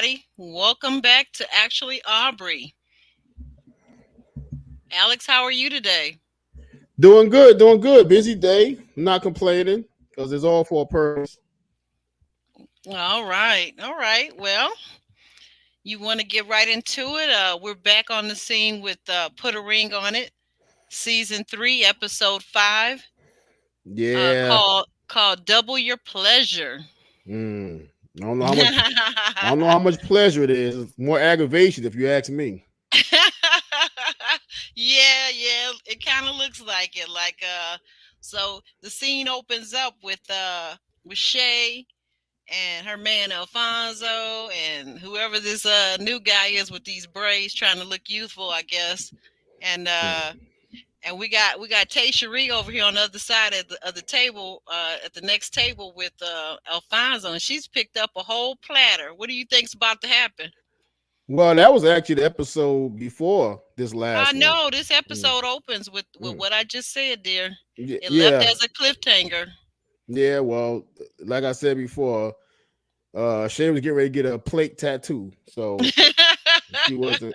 everybody. Welcome back to Actually Aubery. Alex, how are you today? Doing good, doing good. Busy day. Not complaining because it's all for a purpose. All right. All right. Well, you want to get right into it? We're back on the scene with Put a Ring on It, season 3, episode 5, Yeah. called Double Your Pleasure. Mm. I don't know how much. I don't know how much pleasure it is. It's more aggravation, if you ask me. Yeah, it kind of looks like it. So the scene opens up with Shay and her man Alfonso and whoever this new guy is with these braids trying to look youthful, I guess. And we got Tay Cherie over here on the other side of the table, at the next table with Alfonso, and she's picked up a whole platter. What do you think's about to happen? Well, that was actually the episode before this I last one. know this Mm, episode opens with mm. what I just said, dear. It left Yeah, as a cliffhanger. yeah. Well, like I said before, Shay was getting ready to get a plate tattoo, so she wasn't.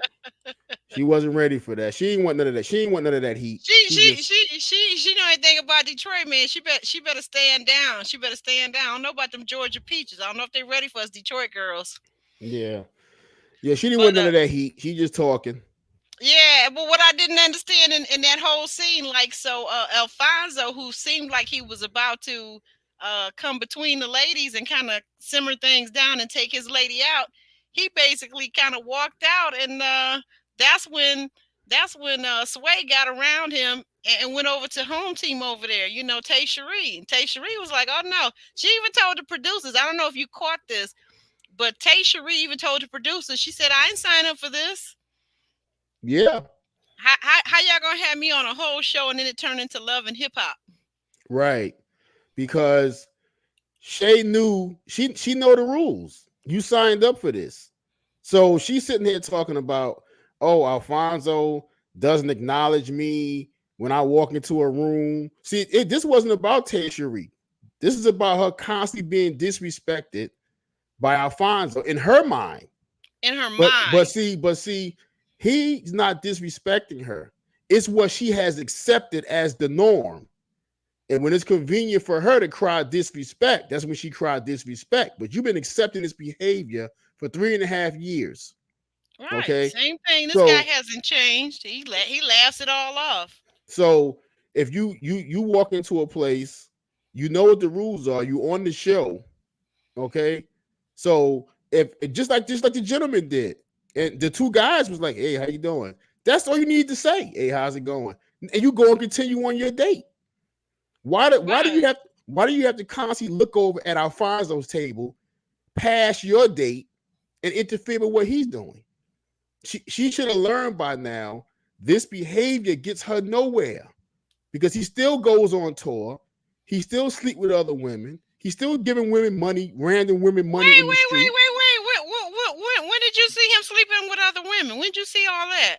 She wasn't ready for that. She didn't want none of that. She didn't want none of that heat. She She she just, she she know anything about Detroit, man. She better stand down. She better stand down. I don't know about them Georgia peaches. I don't know if they're ready for us Detroit girls. yeah, yeah. She didn't But want none of that heat. She just talking. yeah, but what I didn't understand in that whole scene, like, so Alfonso, who seemed like he was about to come between the ladies and kind of simmer things down and take his lady out, he basically kind of walked out, and that's when Sway got around him and went over to home team over there. Tay Cherie. And Tay Cherie was like, "Oh no!" She even told the producers. I don't know if you caught this, but Tay Cherie even told the producers. She said, "I ain't sign up for this. Yeah, How y'all gonna have me on a whole show and then it turned into love and hip hop?" right. Because Shay knew she know the rules. You signed up for this. So she's sitting here talking about, oh, Alfonso doesn't acknowledge me when I walk into a room. See, this wasn't about Tertiary. This is about her constantly being disrespected by Alfonso in her mind. In her But but mind. see, but see, he's not disrespecting her. It's what she has accepted as the norm. And when it's convenient for her to cry disrespect, that's when she cried disrespect. But you've been accepting this behavior for 3.5 years. Right. Okay. Same thing. This guy So hasn't changed. He laughs it all off. so if you walk into a place, you know what the rules are, you on the show. Okay. So if just like the gentleman did, and the two guys was like, hey, how you doing? That's all you need to say. Hey, how's it going? And you go and continue on your date. Why do you Right. have to constantly look over at Alfonso's table past your date and interfere with what he's doing? She should have learned by now this behavior gets her nowhere because he still goes on tour. He still sleep with other women. He's still giving women money, random women money Wait, in the wait, wait, street. wait, wait. When did you see him sleeping with other women? When did you see all that?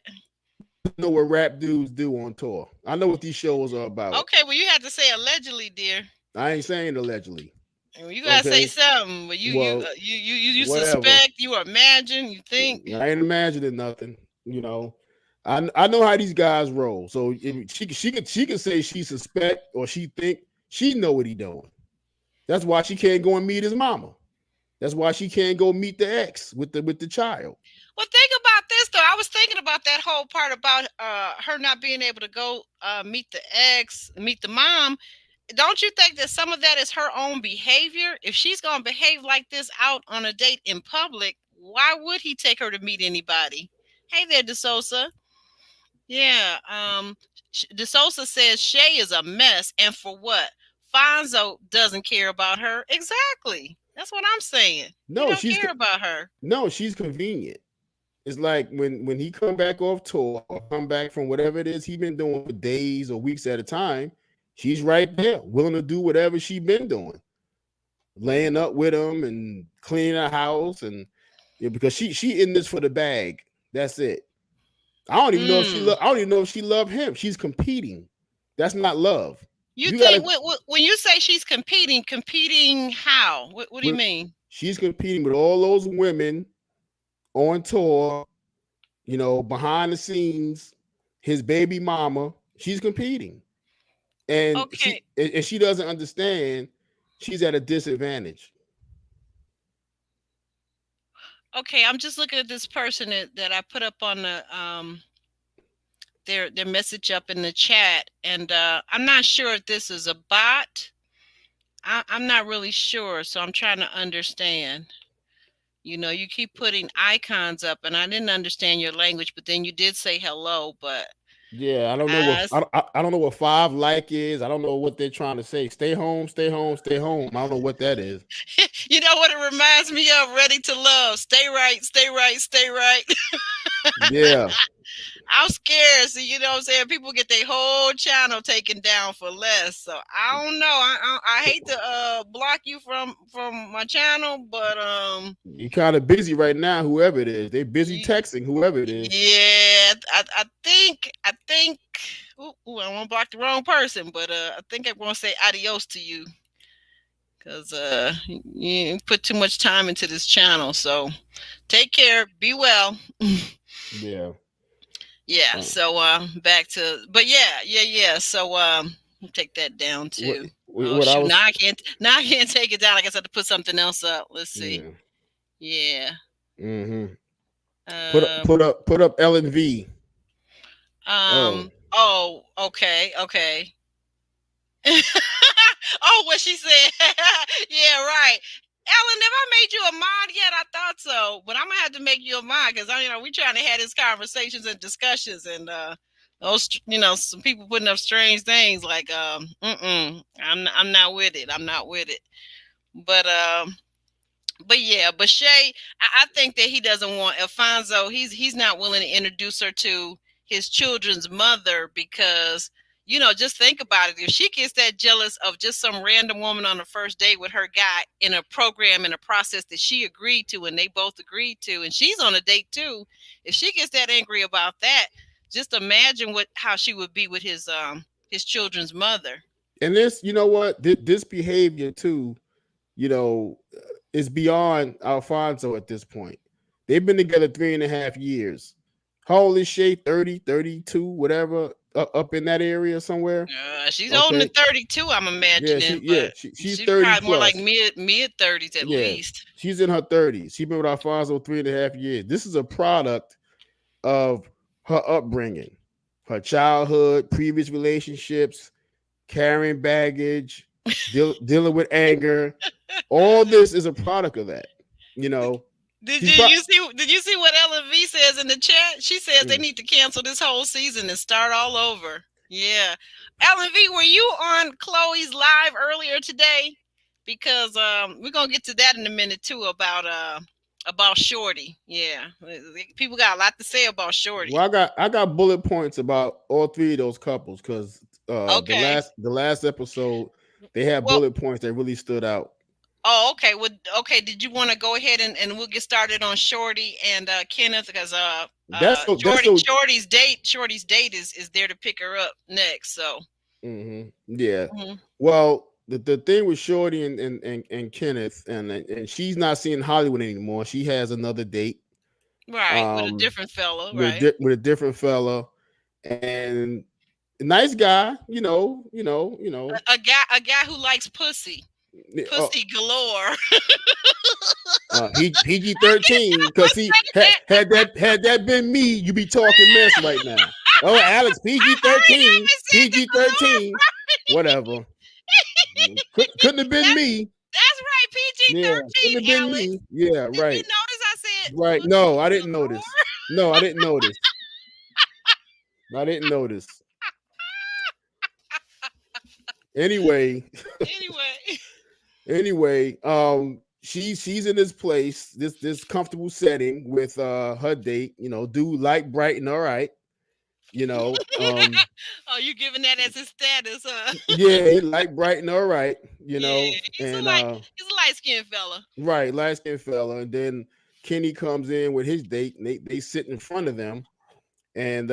I know what rap dudes do on tour. I know what these shows are about. Okay, well, you had to say allegedly, dear. I ain't saying allegedly. Well, you gotta say Okay. something. But Well, you whatever. suspect, you imagine, you think. I ain't imagining nothing. You know, I know how these guys roll. So if she could say she suspect or she think she know what he doing. That's why she can't go and meet his mama. That's why she can't go meet the ex with the child. Well, think about this though. I was thinking about that whole part about her not being able to go meet the ex, meet the mom. Don't you think that some of that is her own behavior? If she's gonna behave like this out on a date in public, why would he take her to meet anybody? Hey there, DeSosa. Yeah. DeSosa says Shay is a mess, and for what? Fonzo doesn't care about her. Exactly. That's what I'm saying. He No, don't care about her. she's convenient. It's like when he come back off tour or come back from whatever it is he been doing for days or weeks at a time, she's right there, willing to do whatever she been doing, laying up with him and cleaning the house and because she in this for the bag. That's it. I don't even know if Mm. I don't even know if she love him. She's competing. That's not love. You You think gotta when you say she's competing how? What do you with mean? she's competing with all those women on tour, behind the scenes, his baby mama, she's competing. And Okay. she doesn't understand she's at a disadvantage. Okay, I'm just looking at this person that I put up on the their message up in the chat, and I'm not sure if this is a bot. I'm not really sure, so I'm trying to understand. You keep putting icons up, and I didn't understand your language, but then you did say hello. But Yeah, I don't know what I, I don't know what 5 like is. I don't know what they're trying to say. Stay home, stay home, stay home. I don't know what that is. you know what it reminds me of? Ready to Love. Stay right, stay right, stay right. Yeah, I'm scared. So you know what I'm saying? People get their whole channel taken down for less. So I don't know. I hate to block you from my channel, but you're kind of busy right now. Whoever it is, they busy texting. Whoever it is. yeah, I think ooh, I want to block the wrong person, but I think I'm gonna say adios to you because you put too much time into this channel. So take care, be well. Yeah. Yeah. So back to, but yeah. So take that down What too. Oh what I shoot, was. now I can't take it down. I guess I have to put something else up. Let's see. Yeah. Yeah. Mm-hmm. Uh, Put up L&V. Oh, oh, okay. Oh, what she said. Yeah, right. Ellen, have I made you a mod yet? I thought so, but I'm gonna have to make you a mod because we trying to have these conversations and discussions, and those, some people putting up strange things like, I'm not with it. I'm not with it. But yeah, but Shay, I think that he doesn't want Alfonso. He's not willing to introduce her to his children's mother because, just think about it. If she gets that jealous of just some random woman on the first date with her guy in a program, in a process that she agreed to and they both agreed to, and she's on a date too, if she gets that angry about that, just imagine how she would be with his children's mother. and this, you know what? This behavior too, you know, is beyond Alfonso at this point. They've been together 3.5 years. How old is Shay? 30, 32, whatever, up in that area somewhere. She's older than Okay. 32, I'm imagining, but She's she's 30 probably more like plus. mid 30s at Yeah. least. She's in her 30s. She's been with Alfonso 3.5 years. This is a product of her upbringing, her childhood, previous relationships, carrying baggage, dealing with anger. All this is a product of that. You know, Did she's you pro- you see did you see what Ellen V says in the chat? She says they mm. need to cancel this whole season and start all over. Yeah. Ellen V, were you on Chloe's live earlier today? Because we're gonna get to that in a minute too about Shorty. Yeah. People got a lot to say about Shorty. Well, I got bullet points about all three of those couples because Okay. the last episode they had Well, bullet points that really stood out. oh, okay. Well, okay. Did you want to go ahead and we'll get started on Shorty and Kenneth because That's so. Shorty's date is there to pick her up next. So Yeah. mhm. Well, the thing with Shorty and Kenneth and she's not seeing Hollywood anymore. She has another date. Right, with a Um, different fellow, right? with a different fella and a nice guy. A guy who likes pussy, Uh, pussy galore. PG-13 because see had that been me, you be talking mess right now. Oh, Alex, PG-13, PG-13, whatever. Couldn't have been me. That's right, PG Yeah, couldn't 13. have been Alex, me. Yeah, did you right, notice I said right. pussy No, I didn't galore? notice. No, I didn't notice. I didn't notice. Anyway, Anyway, she's in this place, this comfortable setting with her date. Dude like Brighton, all right. You know, um, oh, you giving that as his status, huh? yeah, he like Brighton, all right. Yeah, And he's a light skinned fella. right, light skinned fella. And then Kenny comes in with his date, and they sit in front of them. And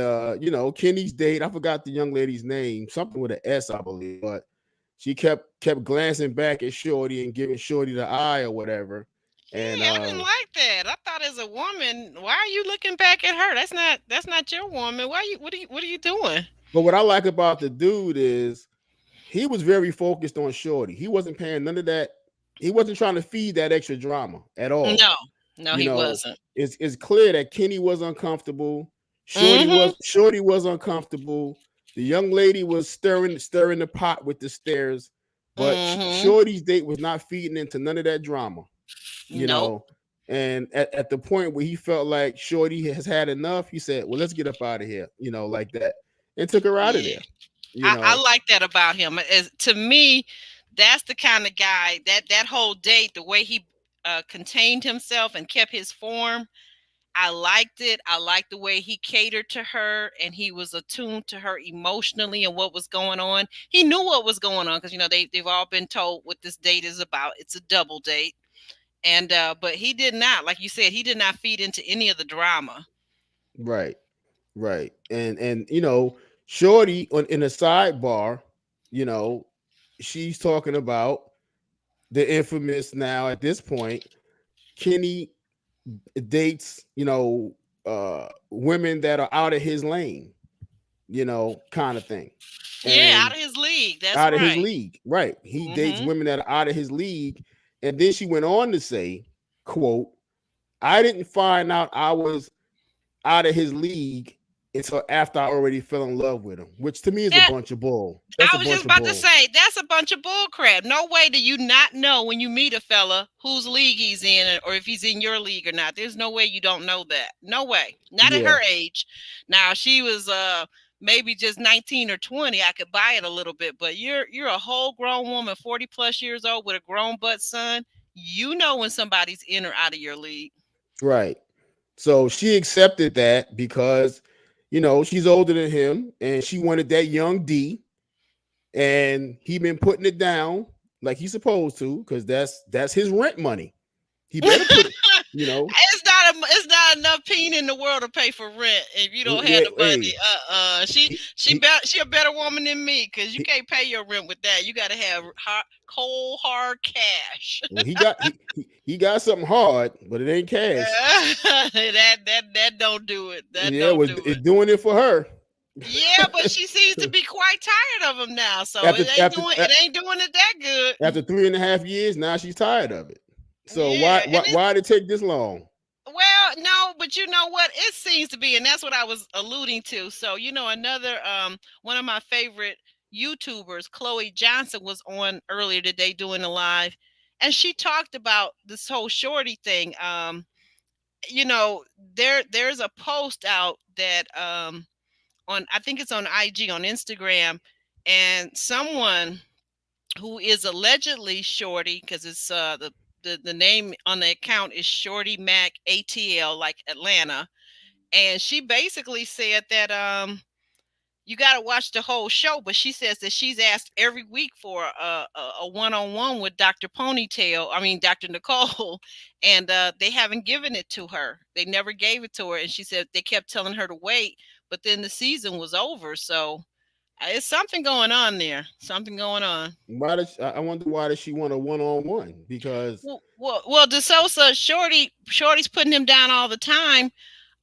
Kenny's date, I forgot the young lady's name, something with an S, I believe, but she kept glancing back at Shorty and giving Shorty the eye or whatever. And Yeah, I didn't like that. I thought as a woman, why are you looking back at her? That's not your woman. Why you what are you doing? But what I like about the dude is he was very focused on Shorty. He wasn't paying none of that. He wasn't trying to feed that extra drama at all. No, no, You he know, wasn't. it's clear that Kenny was uncomfortable. Mm-hmm. Shorty was uncomfortable. The young lady was stirring the pot with the stares, but Mm-hmm. Shorty's date was not feeding into none of that drama. You Nope. know, and at the point where he felt like Shorty has had enough, he said, "Well, let's get up out of here," like that, and took her out of Yeah. there. You I know, like that about him. As to me, that's the kind of guy that whole date, the way he contained himself and kept his form. I liked it. I liked the way he catered to her and he was attuned to her emotionally and what was going on. He knew what was going on because they've all been told what this date is about. It's a double date. And but he did not, like you said, he did not feed into any of the drama. right, right, and Shorty in a sidebar, you know, she's talking about the infamous now at this point Kenny dates, women that are out of his lane, kind of thing. Yeah, out And of his league. That's out of his right. league, right? He dates Hmm. women that are out of his league. And then she went on to say, quote, I didn't find out I was out of his league until after I already fell in love with him, which to me is a That bunch of bull. That's I a was just bunch of about to bull. say that's a bunch of bull crap. No way do you not know when you meet a fella whose league he's in or if he's in your league or not. There's no way you don't know that. No way. Not at Yeah, her age. Now she was maybe just 19 or 20. I could buy it a little bit, but you're a whole grown woman, 40 plus years old with a grown butt son. You know when somebody's in or out of your league. right. So she accepted that because, she's older than him and she wanted that young D, and he been putting it down like he's supposed to because that's his rent money. He better put it, you know. It's not enough peen in the world to pay for rent if you don't have Yeah, the money. hey, She he she he, bet she a better woman than me because you he can't pay your rent with that. You got to have cold hard cash. well, he got something hard, but it ain't cash. That don't do it. That Yeah, don't do it's it. doing it for her. Yeah, but she seems to be quite tired of him now, so after it ain't after doing it ain't doing it that good. after 3.5 years, now she's tired of it. So Yeah, and why did it take this long? well, no, but you know what? It seems to be, and that's what I was alluding to. So, another one of my favorite YouTubers, Chloe Johnson, was on earlier today doing a live, and she talked about this whole shorty thing. You know, there's a post out that on I think it's on IG on Instagram, and someone who is allegedly Shorty, because it's the name on the account is Shorty Mac ATL, like Atlanta, and she basically said that you got to watch the whole show, but she says that she's asked every week for a one-on-one with Dr. Ponytail, I mean Dr. Nicole, and they haven't given it to her. They never gave it to her, and she said they kept telling her to wait, but then the season was over, so it's something going on there. Something going on. I wonder why does she want a one-on-one? Because Well, DeSosa Shorty's putting him down all the time.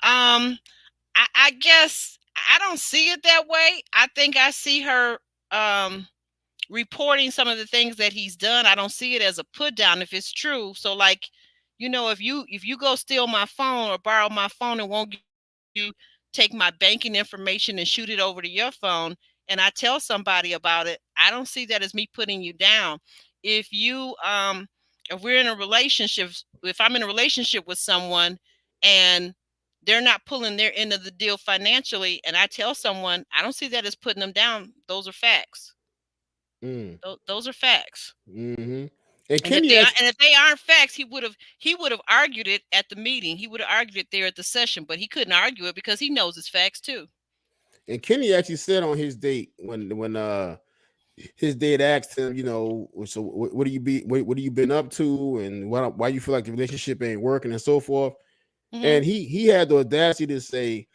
I guess I don't see it that way. I think I see her reporting some of the things that he's done. I don't see it as a put down if it's true. So like, if you go steal my phone or borrow my phone and won't you take my banking information and shoot it over to your phone and I tell somebody about it, I don't see that as me putting you down. If you if we're in a relationship, if I'm in a relationship with someone and they're not pulling their end of the deal financially and I tell someone, I don't see that as putting them down. Those are facts. mm, Those are facts. mm-hmm. And And if Kenny they are, actually and if they aren't facts, he would have argued it at the meeting. He would have argued it there at the session, but he couldn't argue it because he knows it's facts too. said on his date when his date asked him, so what do you be what have you been up to, and why you feel like the relationship ain't working and so forth. Hmm. And he had the audacity to say,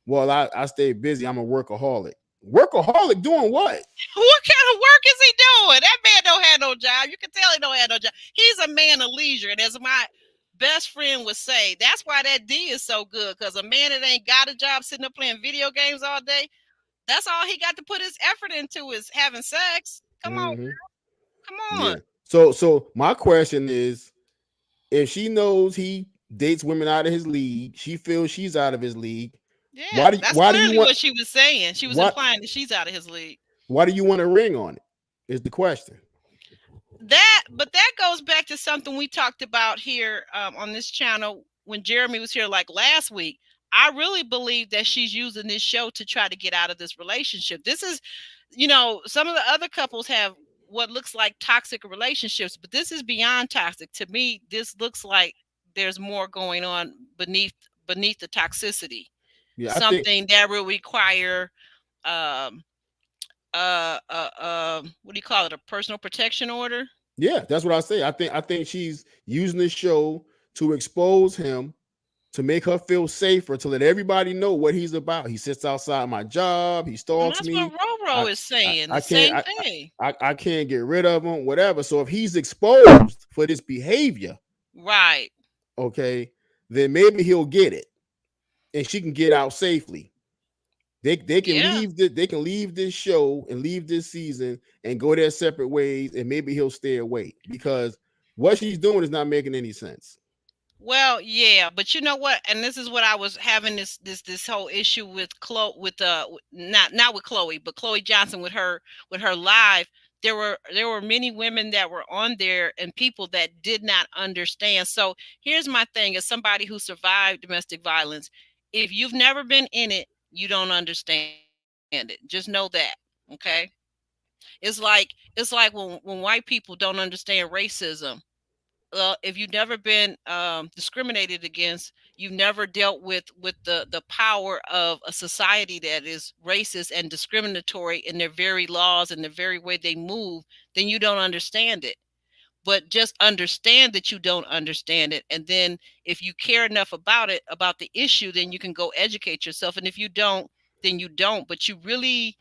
well, I stay busy. I'm a workaholic. Workaholic doing what? What kind of work is he doing? That man don't have no job. You can tell he don't have no job. He's a man of leisure, and as my best friend would say. That's why that D is so good, because a man that ain't got a job sitting up playing video games all day, that's all he got to put his effort into is having sex. Come on, Mm-hmm. come on. Yeah. So my question is, if she knows he dates women out of his league, she feels she's out of his league. Yeah, that's Why do you clearly want what she was saying. She was what implying that she's out of his league. why do you want a ring on it? Is the question. But that goes back to something we talked about here on this channel when Jeremy was here like last week. I really believe that she's using this show to try to get out of this relationship. This is, some of the other couples have what looks like toxic relationships, but this is beyond toxic. To me, this looks like there's more going on beneath the toxicity. Yeah, I think Something that will require um what do you call it, a personal protection order. yeah, that's what I say. I think she's using the show to expose him, to make her feel safer, to let everybody know what he's about. He sits outside my job. He And stalks that's what me. Roro I is saying, I the can't same thing. I can't get rid of him. Whatever. So if he's exposed for this behavior, Right. okay, then maybe he'll get it, and she can get out safely. They can Yeah. leave this show and leave this season and go their separate ways, and maybe he'll stay away, because what she's doing is not making any sense. Well, yeah, but you know what? And this is what I was having this whole issue with Chloe, with not with Chloe, but Chloe Johnson with her live. There were many women that were on there and people that did not understand. So here's my thing: as somebody who survived domestic violence, if you've never been in it, you don't understand it. Just know that, okay? It's like when white people don't understand racism. Well, if you've never been discriminated against, you've never dealt with the power of a society that is racist and discriminatory in their very laws and the very way they move, then you don't understand it. But just understand that you don't understand it, and then if you care enough about it, about the issue, then you can go educate yourself. And if you don't, then you don't. But you really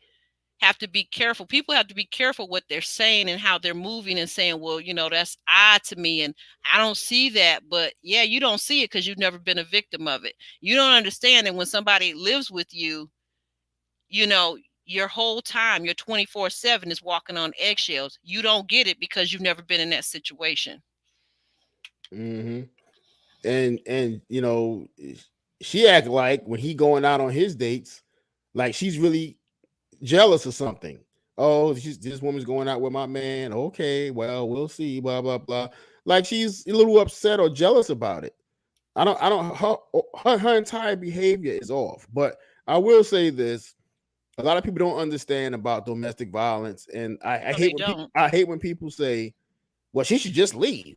have to be careful. People have to be careful what they're saying and how they're moving and saying, well, that's odd to me and I don't see that. But yeah, you don't see it because you've never been a victim of it. You don't understand that when somebody lives with you, you know, your whole time, your 24/7 is walking on eggshells. You don't get it because you've never been in that situation. Mm-hmm. And she act like when he going out on his dates, like she's really jealous or something. Oh, this woman's going out with my man. Okay, well, we'll see. Blah blah blah. Like she's a little upset or jealous about it. I don't. Her entire behavior is off. But I will say this: a lot of people don't understand about domestic violence, and I No, hate they when people don't. I hate when people say, "Well, she should just leave."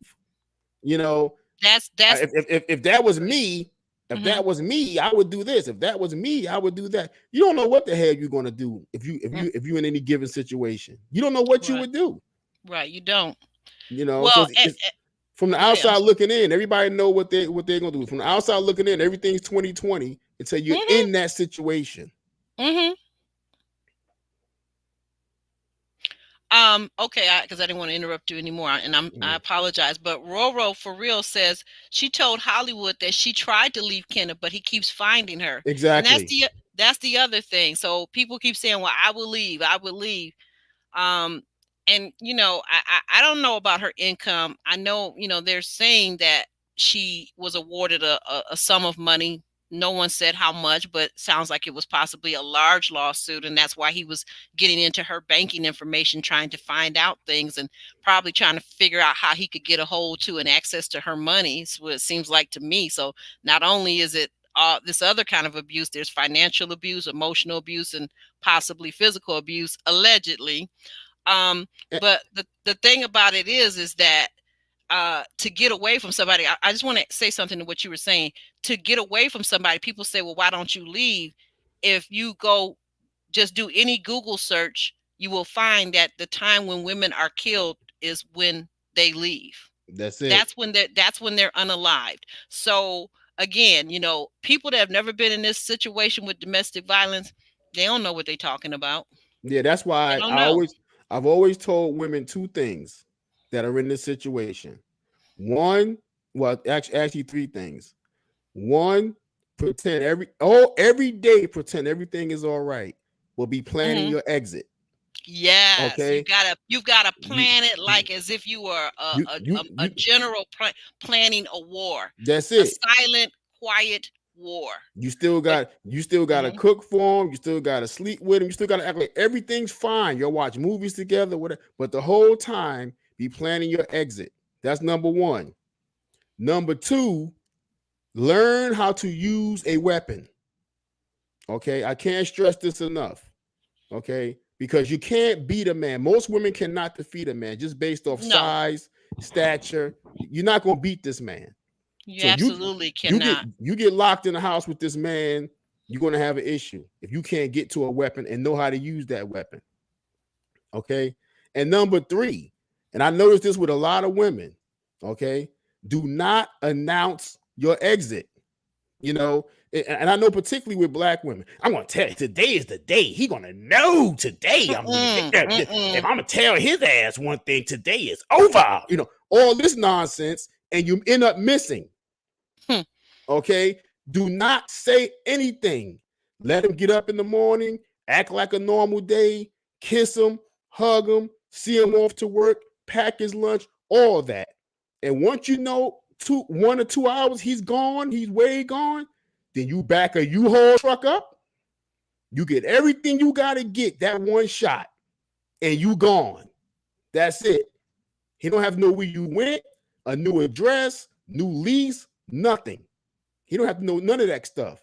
You know, That's if that was me, if hmm that was me, I would do this. If that was me, I would do that. You don't know what the hell you're gonna do if you in any given situation. You don't know what you right, would do. right. You don't. So Well, it's from the go ahead. outside looking in. Everybody know what they're gonna do. From the outside looking in, everything's 2020 until you're Mm-hmm, in that situation. mm-hmm. Okay, because I didn't want to interrupt you anymore, and I Mhm. apologize. But Roro for real says she told Hollywood that she tried to leave Kenneth, but he keeps finding her, and Exactly. that's the other thing. So people keep saying, "Well, I will leave, I will leave." Um, and I don't know about her income. I know they're saying that she was awarded a sum of money. No one said how much, but sounds like it was possibly a large lawsuit, and that's why he was getting into her banking information, trying to find out things, and probably trying to figure out how he could get a hold to and access to her money. Is what it seems like to me. So not only is it this other kind of abuse, there's financial abuse, emotional abuse, and possibly physical abuse, allegedly. um Eh, but the thing about it is that to get away from somebody, I just want to say something to what you were saying. To get away from somebody, people say, well, why don't you leave? If you go just do any Google search, you will find that the time when women are killed is when they leave. That's it. That's when they're unalived. So again, people that have never been in this situation with domestic violence, they don't know what they're talking about. Yeah, that's They why don't know. I've always told women two things that are in this situation. One, Well, actually three things. One, pretend every day, pretend everything is all right. We'll be planning Hmm. your exit. Yes, Okay. you've gotta You plan it you like as if you were you you, a you general planning a war, that's a it. silent, quiet war. But You still gotta mhm, cook for him. You still gotta sleep with him. You still gotta act like everything's fine. You'll watch movies together, whatever. But the whole time, be planning your exit. That's number one. Number two, learn how to use a weapon. Okay, I can't stress this enough. Okay, because you can't beat a man. Most women cannot defeat a man just based off no, size, stature. You're not gonna beat this man. you So absolutely cannot. you get locked in the house with this man, you're gonna have an issue if you can't get to a weapon and know how to use that weapon. Okay. And number three, and I noticed this with a lot of women, okay, do not announce your exit. You know, and I know particularly with black women, I'm gonna tell you today is the day. He gonna know today. Mm-mm, If mm-mm. I'm gonna tell his ass one thing, today is over. You know, all this nonsense, and you end up missing. Hmm. Okay, do not say anything. Let him get up in the morning, act like a normal day, kiss him, hug him, see him off to work, pack his lunch, all that. And once you know 1 or 2 hours he's gone, he's way gone, then you back a U-Haul truck up, you get everything you got to get that one shot, and you gone. That's it. He don't have to know where you went, a new address, new lease, nothing. He don't have to know none of that stuff.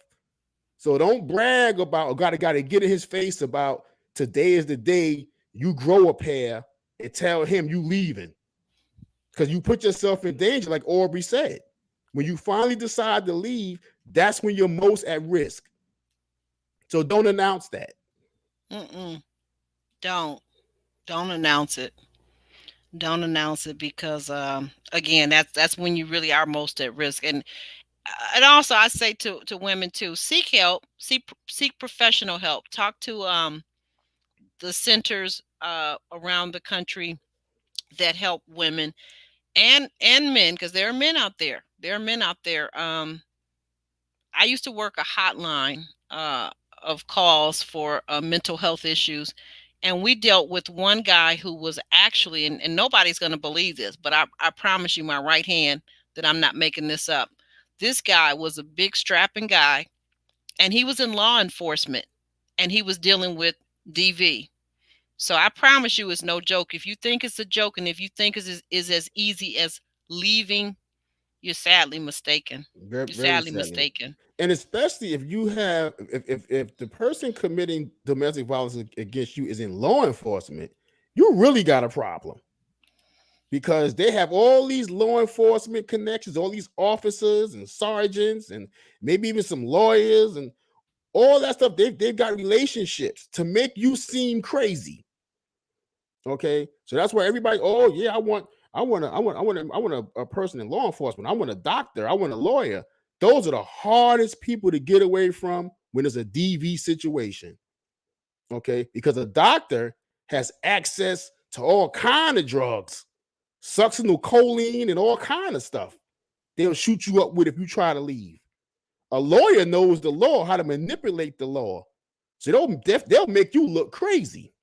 So don't brag about or gotta get in his face about today is the day you grow a pair and tell him you leaving. Because you put yourself in danger, like Aubery said. When you finally decide to leave, that's when you're most at risk. So don't announce that. Mm-mm. Don't don't announce it. Don't announce it because again, that's when you really are most at risk. And also I say to women too, seek help, seek professional help. Talk to the centers around the country that help women and men, because there are men out there. There are men out there. I used to work a hotline of calls for mental health issues. And we dealt with one guy who was actually, and nobody's going to believe this, but I promise you, my right hand, that I'm not making this up. This guy was a big, strapping guy, and he was in law enforcement, and he was dealing with DV. So I promise you, it's no joke. If you think it's a joke, and if you think is as easy as leaving, you're sadly mistaken. Very, You're very sadly sadly. mistaken. And especially if you have if the person committing domestic violence against you is in law enforcement, you really got a problem. Because they have all these law enforcement connections, all these officers and sergeants, and maybe even some lawyers and all that stuff. They've got relationships to make you seem crazy. Okay, so that's why everybody. Oh yeah, I want a person in law enforcement. I want a doctor. I want a lawyer. Those are the hardest people to get away from when it's a DV situation. Okay, because a doctor has access to all kind of drugs, succinylcholine and all kind of stuff. They'll shoot you up with if you try to leave. A lawyer knows the law, how to manipulate the law, so they'll make you look crazy.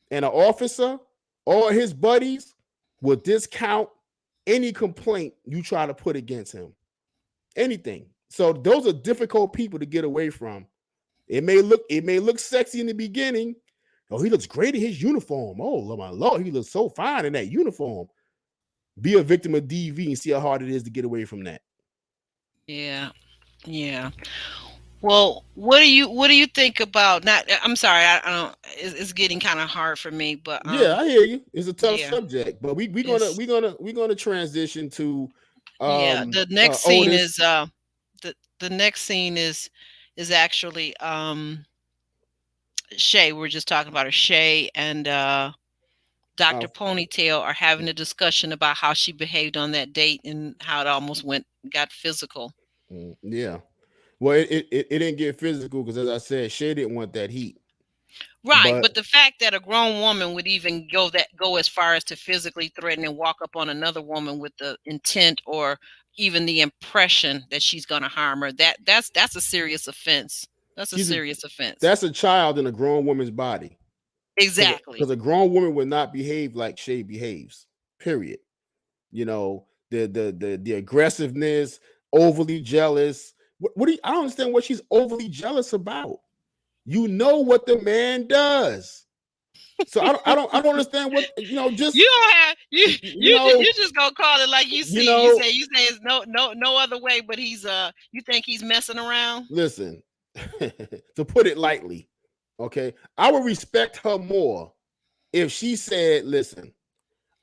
And an officer or his buddies will discount any complaint you try to put against him. Anything. So those are difficult people to get away from. It may look sexy in the beginning. Oh, he looks great in his uniform. Oh, my Lord, he looks so fine in that uniform. Be a victim of DV and see how hard it is to get away from that. Yeah, yeah. Well, what do you think about? Not, I'm sorry, I don't. It's getting kind of hard for me, but Yeah, I hear you. It's a tough yeah, subject, but it's we're gonna transition to yeah. The next scene Otis. is the next scene is actually Shay. We're just talking about her. Shay and Uh, Dr. Ponytail are having a discussion about how she behaved on that date and how it almost got physical. yeah. Well, it didn't get physical because, as I said, Shay didn't want that heat. Right, But but the fact that a grown woman would even go as far as to physically threaten and walk up on another woman with the intent or even the impression that she's going to harm her, that's a serious offense. That's a she's a serious offense. that's a child in a grown woman's body. Exactly. Because a grown woman would not behave like Shay behaves. Period. You know, the aggressiveness, overly jealous. What do you, I don't understand what she's overly jealous about. You know what the man does. So I don't understand what You just don't have you know, you just gonna call it like you you see it. know, You say it's no other way, but he's you think he's messing around? listen, to put it lightly, okay, I would respect her more if she said, listen,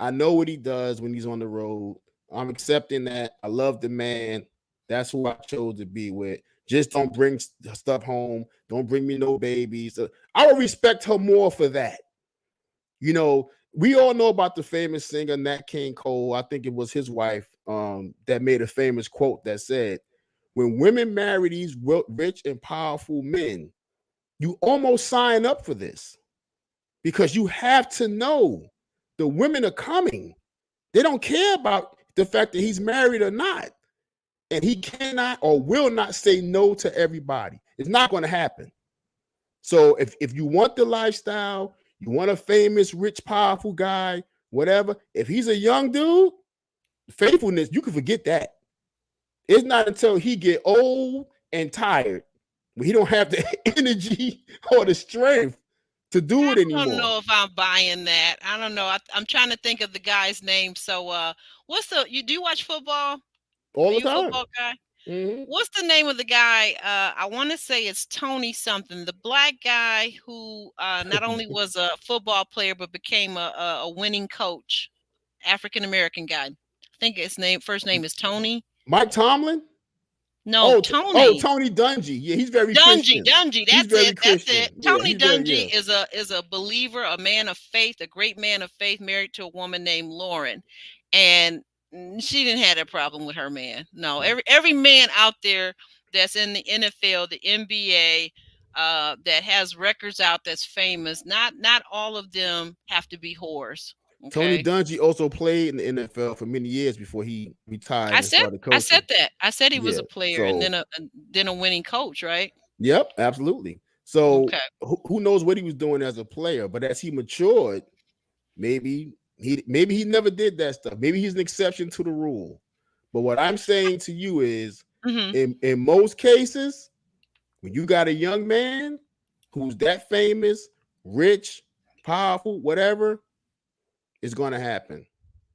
I know what he does when he's on the road. I'm accepting that. I love the man. That's who I chose to be with. Just don't bring stuff home. Don't bring me no babies. I would respect her more for that. We all know about the famous singer Nat King Cole. I think it was his wife that made a famous quote that said, when women marry these rich and powerful men, you almost sign up for this because you have to know the women are coming. They don't care about the fact that he's married or not. And he cannot or will not say no to everybody. It's not going to happen. So if you want the lifestyle, you want a famous, rich, powerful guy, whatever, if he's a young dude, faithfulness, you can forget that. It's not until he get old and tired when he don't have the energy or the strength to do I it don't anymore. know if I'm buying that. I don't know. I'm trying to think of the guy's name. So, what's the you do you watch football? Are All the you a time. football guy? Mm-hmm. What's the name of the guy? I want to say it's Tony something. The black guy who not only was a football player but became a winning coach. African American guy. I think his first name is Tony. Mike Tomlin. No, Oh, Tony. Tony Dungy. Yeah, he's very Dungy, Christian. Dungy, He's that's very it, that's it. Christian. Yeah, Tony he's very Dungy yeah. is a believer, a man of faith, a great man of faith, married to a woman named Lauren, and she didn't have a problem with her man. No, every man out there that's in the NFL, the NBA, that has records out that's famous. Not all of them have to be whores. Tony Okay, Dungy also played in the NFL for many years before he retired and started I said coaching. that. I said he was Yeah. a player and So, then a winning coach, right? yep, absolutely. So, Okay. who knows what he was doing as a player? But as he matured, maybe he never did that stuff. Maybe he's an exception to the rule. But what I'm saying to you is, Hmm. in most cases, when you got a young man who's that famous, rich, powerful, whatever, it's going to happen.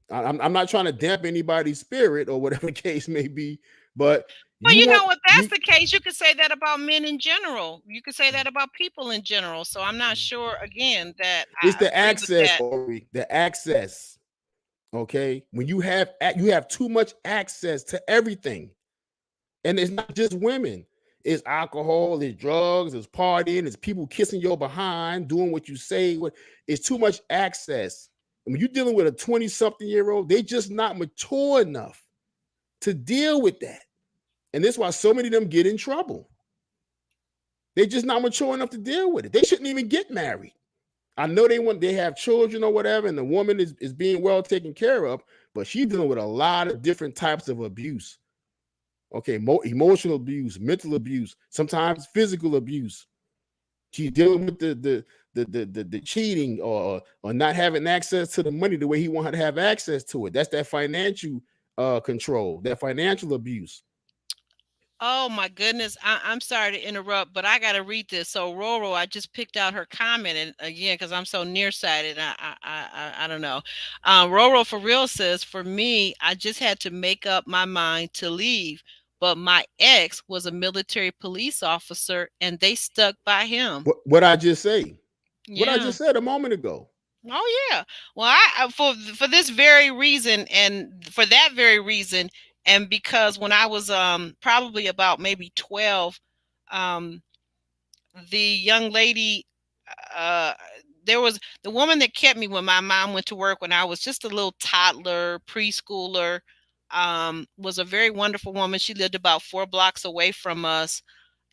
I'm not trying to damp anybody's spirit or whatever the case may be, but Well, you you want know, if that's you. the case, you could say that about men in general. You could say that about people in general. So I'm not sure again that It's I the agree with access, that. Aubery, the access. Okay, when you have too much access to everything, and it's not just women. It's alcohol, it's drugs, it's partying, it's people kissing your behind, doing what you say. It's too much access. And when you're dealing with a 20-something-year-old, they just not mature enough to deal with that. And that's why so many of them get in trouble. They're just not mature enough to deal with it. They shouldn't even get married. I know they have children or whatever, and the woman is being well taken care of, but she's dealing with a lot of different types of abuse. Okay, emotional abuse, mental abuse, sometimes physical abuse. She's dealing with the cheating or not having access to the money the way he want her to have access to it. That's that financial control, that financial abuse. Oh my goodness. I'm sorry to interrupt, but I got to read this. So Roro, I just picked out her comment, and again, because I'm so nearsighted, I don't know. Roro for real says, for me, I just had to make up my mind to leave, but my ex was a military police officer, and they stuck by him. What I just say, what I Yeah. just said a moment ago. Oh yeah. Well, for this very reason, and for that very reason, and because when I was probably about maybe 12, um the young lady, uh there was the woman that kept me when my mom went to work when I was just a little toddler, preschooler, was a very wonderful woman. She lived about 4 blocks away from us,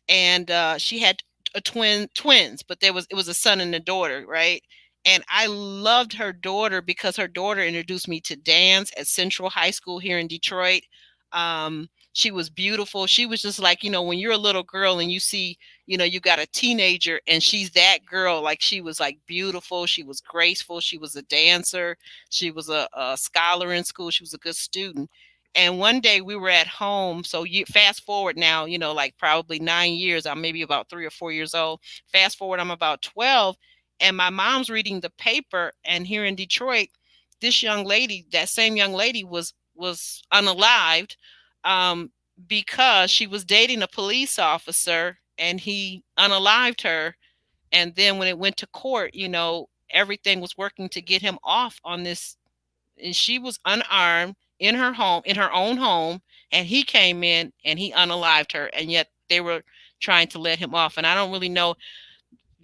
and she had a twins, but it was a son and a daughter, right? And I loved her daughter because her daughter introduced me to dance at Central High School here in Detroit. She was beautiful. She was just like, when you're a little girl and you see, you got a teenager and she's that girl, like she was like beautiful. She was graceful. She was a dancer. She was a scholar in school. She was a good student. And one day we were at home. So you fast forward now, like probably 9 years. I'm maybe about 3 or 4 years old. Fast forward, I'm about 12, and my mom's reading the paper. And here in Detroit, this young lady, that same young lady, was unalived, um, because she was dating a police officer, and he unalived her. And then when it went to court, everything was working to get him off on this, and she was unarmed in her home, in her own home, and he came in and he unalived her, and yet they were trying to let him off. And I don't really know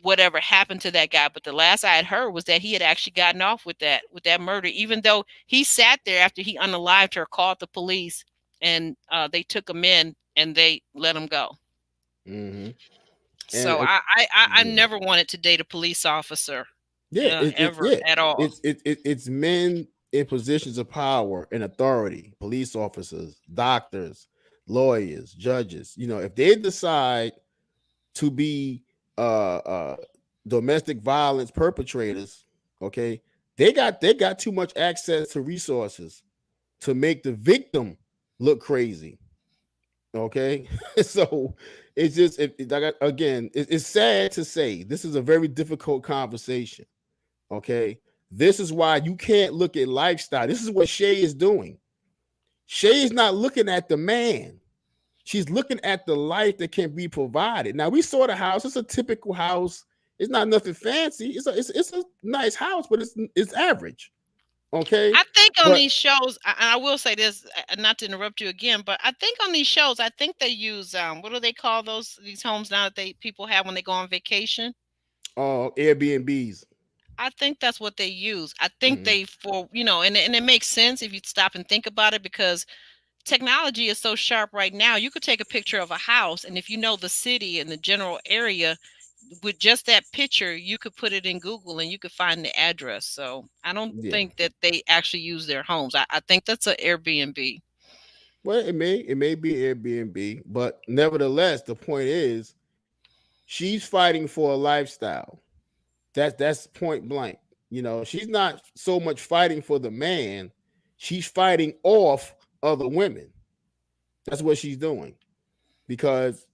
whatever happened to that guy, but the last I had heard was that he had actually gotten off with that murder, even though he sat there after he unalived her, called the police, and they took him in and they let him go. Mm-hmm. So And I yeah, never wanted to date a police officer, yeah, ever at all. it's men in positions of power and authority, police officers, doctors, lawyers, judges. If they decide to be domestic violence perpetrators, okay, they got too much access to resources to make the victim look crazy. Okay, so it's just again, it's sad to say this is a very difficult conversation. Okay, this is why you can't look at lifestyle. This is what Shay is doing. Shay is not looking at the man. She's looking at the life that can be provided. Now we saw the house. It's a typical house. It's not nothing fancy. It's a nice house, but it's average. Okay, I think on but these shows, and I will say this, not to interrupt you again, but I think on these shows, I think they use, what do they call these homes now that they people have when they go on vacation? Airbnbs. I think that's what they use. I think Mhm. they for and it makes sense if you stop and think about it, because technology is so sharp right now. You could take a picture of a house, and if you know the city and the general area, with just that picture, you could put it in Google and you could find the address. So I don't Yeah. think that they actually use their homes. I think that's an Airbnb. Well, it may be Airbnb, but nevertheless, the point is she's fighting for a lifestyle. That's point blank. She's not so much fighting for the man, she's fighting off other women. That's what she's doing. Because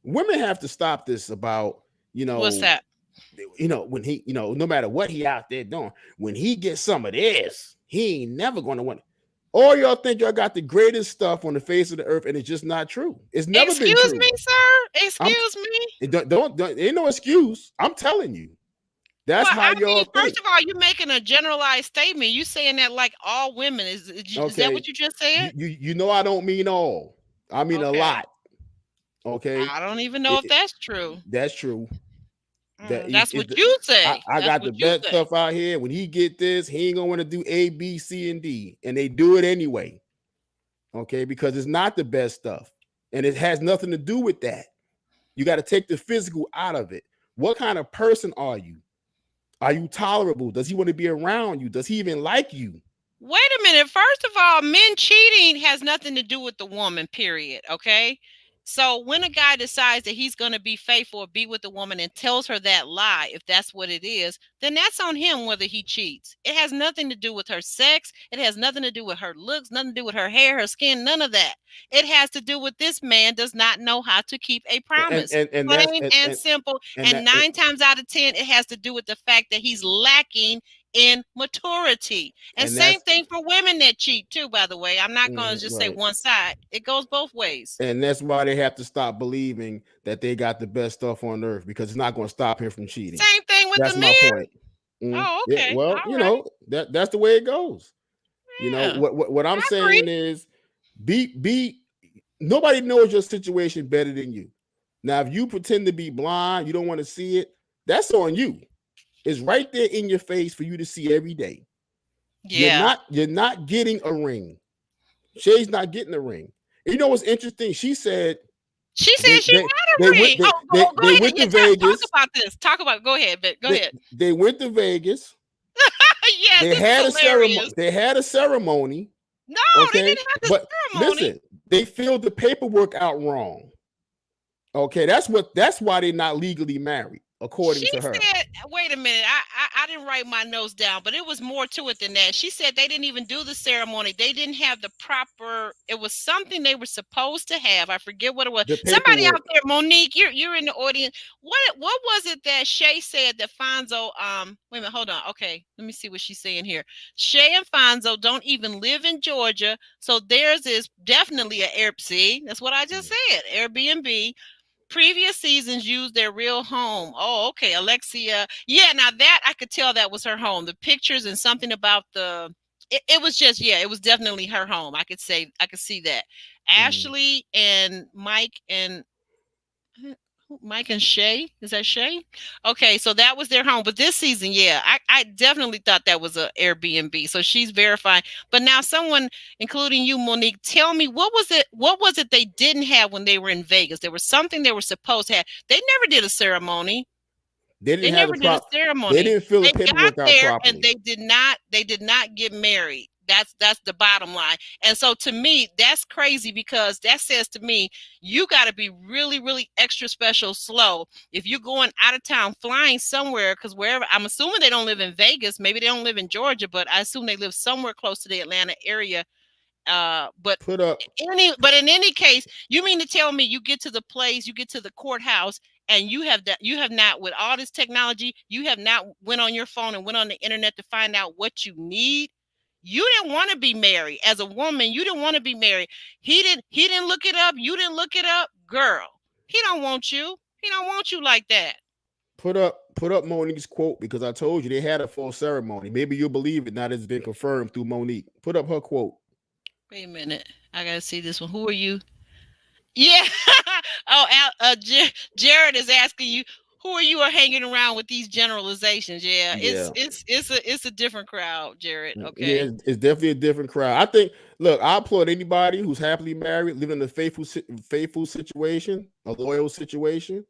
women have to stop this about, you What's know, that? when he, no matter what he out there doing, when he gets some of this, he ain't never gonna win. All y'all think y'all got the greatest stuff on the face of the earth, and it's just not true. It's never been Excuse true. me, sir. I'm Excuse me. don't ain't no excuse. I'm telling you. That's Well, how I y'all mean, first think. of all, you're making a generalized statement. You saying that like all women is that Okay. what you just said? You I don't mean all. I mean a Okay. lot. Okay. I don't even know It- if that's true. that's true. That That's what you say. I That's got the what you best say. stuff out here. When he get this, he ain't gonna want to do A, B, C, and D, and they do it anyway. Okay, because it's not the best stuff, and it has nothing to do with that. You got to take the physical out of it. What kind of person are you? Are you tolerable? Does he want to be around you? Does he even like you? Wait a minute. First of all, men cheating has nothing to do with the woman, period. Okay. So when a guy decides that he's going to be faithful or be with a woman and tells her that lie, if that's what it is, then that's on him whether he cheats. It has nothing to do with her sex. It has nothing to do with her looks, nothing to do with her hair, her skin, none of that. It has to do with this man does not know how to keep a And promise. and that's Plain and simple. and And that 9 times out of 10, it has to do with the fact that he's lacking in maturity. And and same that's thing for women that cheat too, by the way. I'm not going to just say right. one side. It goes both ways. And that's why they have to stop believing that they got the best stuff on earth, because it's not going to stop him from cheating. Same thing with the That's my men. point. Oh, Yeah, okay. well, All right. that's the way it goes. Yeah. What I'm I agree. saying is be nobody knows your situation better than you. Now, if you pretend to be blind, you don't want to see it, that's on you. It's right there in your face for you to see every day. Yeah. You're not getting a ring. Shay's not getting a ring. And you know what's interesting? She said She they said she they had they went ring. Oh, go they ahead. went Yeah, to talk Vegas. about this. Talk about. Go ahead, but go They ahead. they went to Vegas. Yes, They this is had a ceremony. hilarious. They had a ceremony. No, they Okay, didn't have the but ceremony. listen, they filled the paperwork out wrong. Okay, that's why they're not legally married, She according to her. said, "Wait a minute, I didn't write my notes down, but it was more to it than that." She said they didn't even do the ceremony. They didn't have the proper. It was something they were supposed to have. I forget what it was. The Somebody paperwork. out there, Monique, you're in the audience. What was it that Shay said that Fonzo? Wait a minute, hold on. Okay, let me see what she's saying here. Shay and Fonzo don't even live in Georgia, so theirs is definitely an Airbnb. See, that's what I just said. Airbnb. Previous seasons used their real home. Oh, okay. Alexia. Yeah, now that I could tell that was her home. The pictures and something about it was just, yeah, it was definitely her home. I could see that. Mhm. Ashley and Mike and Shay. Is that Shay? Okay, so that was their home. But this season, yeah, I definitely thought that was a Airbnb. So she's verifying. But now someone, including you, Monique, tell me what was it they didn't have when they were in Vegas? There was something they were supposed to have. They never did a ceremony. They They didn't have never the did a prop. They ceremony. didn't fill the They got paperwork out there and properly. they did not get married. That's the bottom line. And so to me, that's crazy because that says to me, you got to be really, really extra special slow if you're going out of town, flying somewhere, because wherever, I'm assuming they don't live in Vegas, maybe they don't live in Georgia, but I assume they live somewhere close to the Atlanta area. But Put up. but in any case, you mean to tell me you get to the place, you get to the courthouse, and you have not, with all this technology, you have not went on your phone and went on the internet to find out what you need? You didn't want to be married as a woman. You didn't want to be married. He didn't look it up. You didn't look it up, girl. He don't want you. He don't want you like that. Put up Monique's quote because I told you they had a full ceremony. Maybe you'll believe it now that it's been confirmed through Monique. Put up her quote. Wait a minute. I gotta see this one. Who are you? Yeah. Oh, Jared is asking you, who are you are hanging around with these generalizations? Yeah, Yeah. it's a different crowd, Jared. Yeah, Okay. it's definitely a different crowd. I think. Look, I applaud anybody who's happily married, living in a faithful situation, a loyal situation.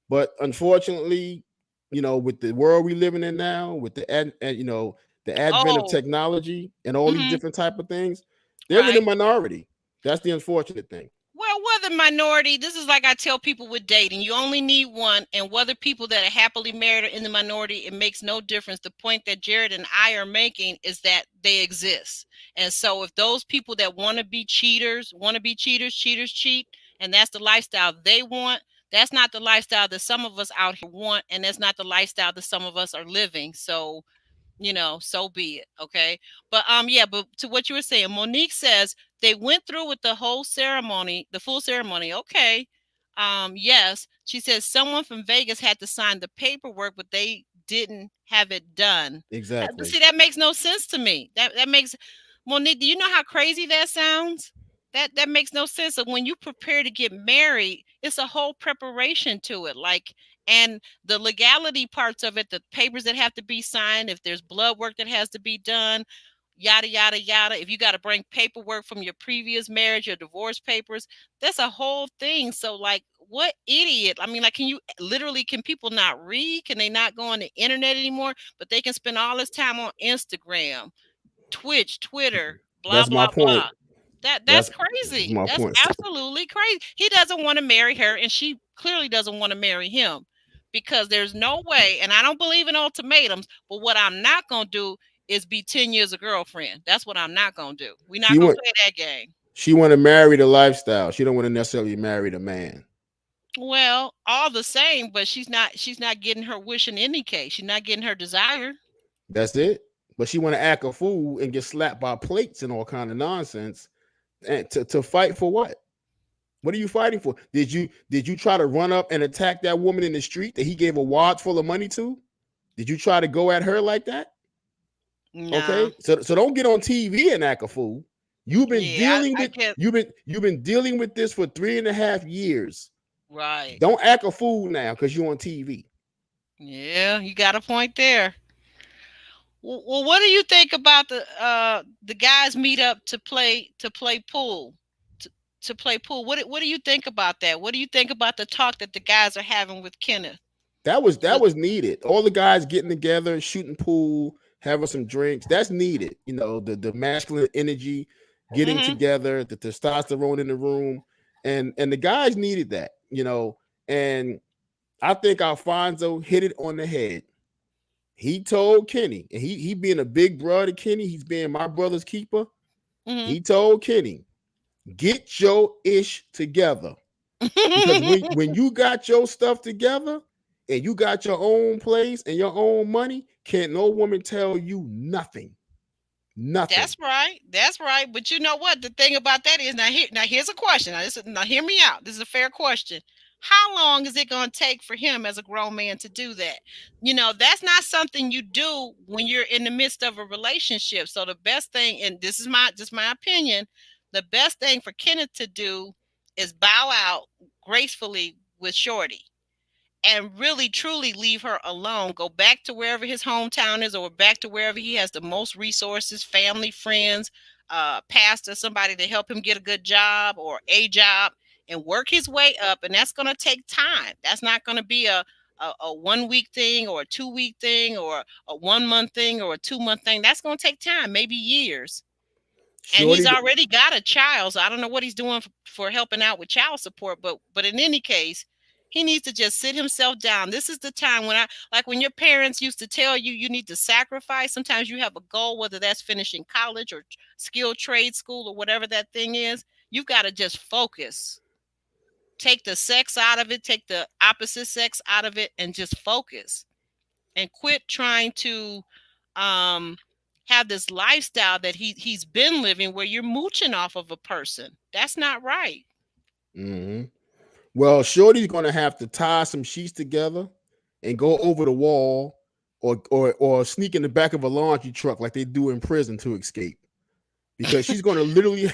But unfortunately, with the world we living in now, with the advent of Oh, technology and all these hmm, different type of things, they're in the right. minority. That's the unfortunate thing. Well, whether minority, this is like I tell people with dating, you only need one. And whether people that are happily married are in the minority, it makes no difference. The point that Jared and I are making is that they exist. And so if those people that want to be cheaters, cheaters cheat, and that's the lifestyle they want, that's not the lifestyle that some of us out here want. And that's not the lifestyle that some of us are living. So so be it. Okay. But yeah, but to what you were saying, Monique says they went through with the whole ceremony, the full ceremony. Okay. Yes. She says someone from Vegas had to sign the paperwork, but they didn't have it done. But Exactly. see, that makes no sense to me. That makes, Monique, do you know how crazy that sounds? That makes no sense. So when you prepare to get married, it's a whole preparation to it. Like, and the legality parts of it, the papers that have to be signed, if there's blood work that has to be done, yada yada yada. If you got to bring paperwork from your previous marriage, your divorce papers, that's a whole thing. So like, what idiot? I mean, like, can people not read? Can they not go on the internet anymore? But they can spend all this time on Instagram, Twitch, Twitter, blah That's my blah point. blah. That's That's crazy. my That's point. absolutely crazy. He doesn't want to marry her, and she clearly doesn't want to marry him because there's no way. And I don't believe in ultimatums, but what I'm not gonna do is be 10 years a girlfriend. That's what I'm not gonna do. We're not She gonna want play that game. she want to marry the lifestyle. She don't want to necessarily marry the man. Well, all the same, but she's not getting her wish in any case. She's not getting her desire. That's it. But she want to act a fool and get slapped by plates and all kind of nonsense. And to fight for what? What are you fighting for? Did you try to run up and attack that woman in the street that he gave a wad full of money to? Did you try to go at her like that? No. Okay, so don't get on TV and act a fool. You've been Yeah, dealing I with can't. you've been dealing with this for 3.5 years. Right. Don't act a fool now because you're on TV. Yeah, you got a point there. Well, what do you think about the guys meet up to play pool, to, to play pool. What do you think about that? What do you think about the talk that the guys are having with Kenneth? That With was needed. All the guys getting together, shooting pool, having some drinks. That's needed. You know, the masculine energy, getting hmm together, the testosterone in the room, and the guys needed that. You know, and I think Alfonso hit it on the head. He told Kenny, and he being a big brother, Kenny, he's being my brother's keeper. hmm He told Kenny, get your ish together. Because when you got your stuff together and you got your own place and your own money, can't no woman tell you nothing. Nothing. That's right. That's right. But you know what? The thing about that is now here's a question. Now hear me out. This is a fair question. How long is it going to take for him as a grown man to do that? That's not something you do when you're in the midst of a relationship. So the best thing, and this is my opinion, the best thing for Kenneth to do is bow out gracefully with Shorty and really truly leave her alone. Go back to wherever his hometown is, or back to wherever he has the most resources, family, friends, pastor, somebody to help him get a good job or a job, and work his way up. And that's going to take time. That's not going to be a 1 week thing or a 2 week thing or a 1 month thing or a 2 month thing. That's going to take time, maybe years. And he's Shorty, already got a child, so I don't know what he's doing for helping out with child support. But in any case, he needs to just sit himself down. This is the time when when your parents used to tell you you need to sacrifice. Sometimes you have a goal, whether that's finishing college or skilled trade school or whatever that thing is. You've got to just focus. Take the sex out of it, take the opposite sex out of it, and just focus and quit trying to um have this lifestyle that he's been living where you're mooching off of a person. That's not right. mhm. Well, Shorty's gonna have to tie some sheets together and go over the wall or sneak in the back of a laundry truck like they do in prison to escape. Because she's gonna literally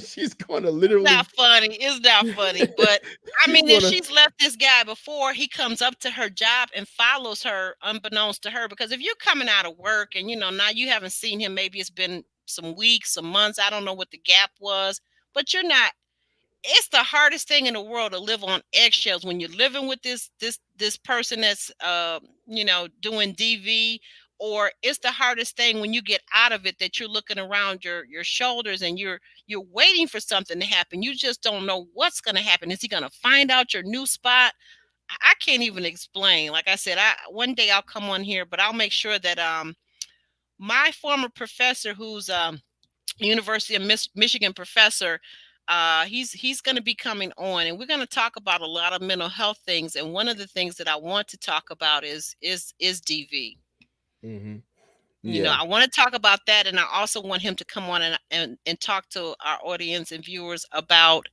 she's gonna literally Not funny. It's not funny. But I she's mean, if gonna she's left this guy before, he comes up to her job and follows her unbeknownst to her. Because if you're coming out of work and now you haven't seen him, maybe it's been some weeks, some months. I don't know what the gap was, but you're not. It's the hardest thing in the world to live on eggshells when you're living with this person that's doing DV, or it's the hardest thing when you get out of it that you're looking around your shoulders and you're waiting for something to happen. You just don't know what's going to happen. Is he going to find out your new spot? I can't even explain. Like I said, I one day I'll come on here, but I'll make sure that my former professor, who's University of Michigan professor. He's going to be coming on, and we're going to talk about a lot of mental health things. And one of the things that I want to talk about is DV. Mhm. Yeah. I want to talk about that, and I also want him to come on and talk to our audience and viewers about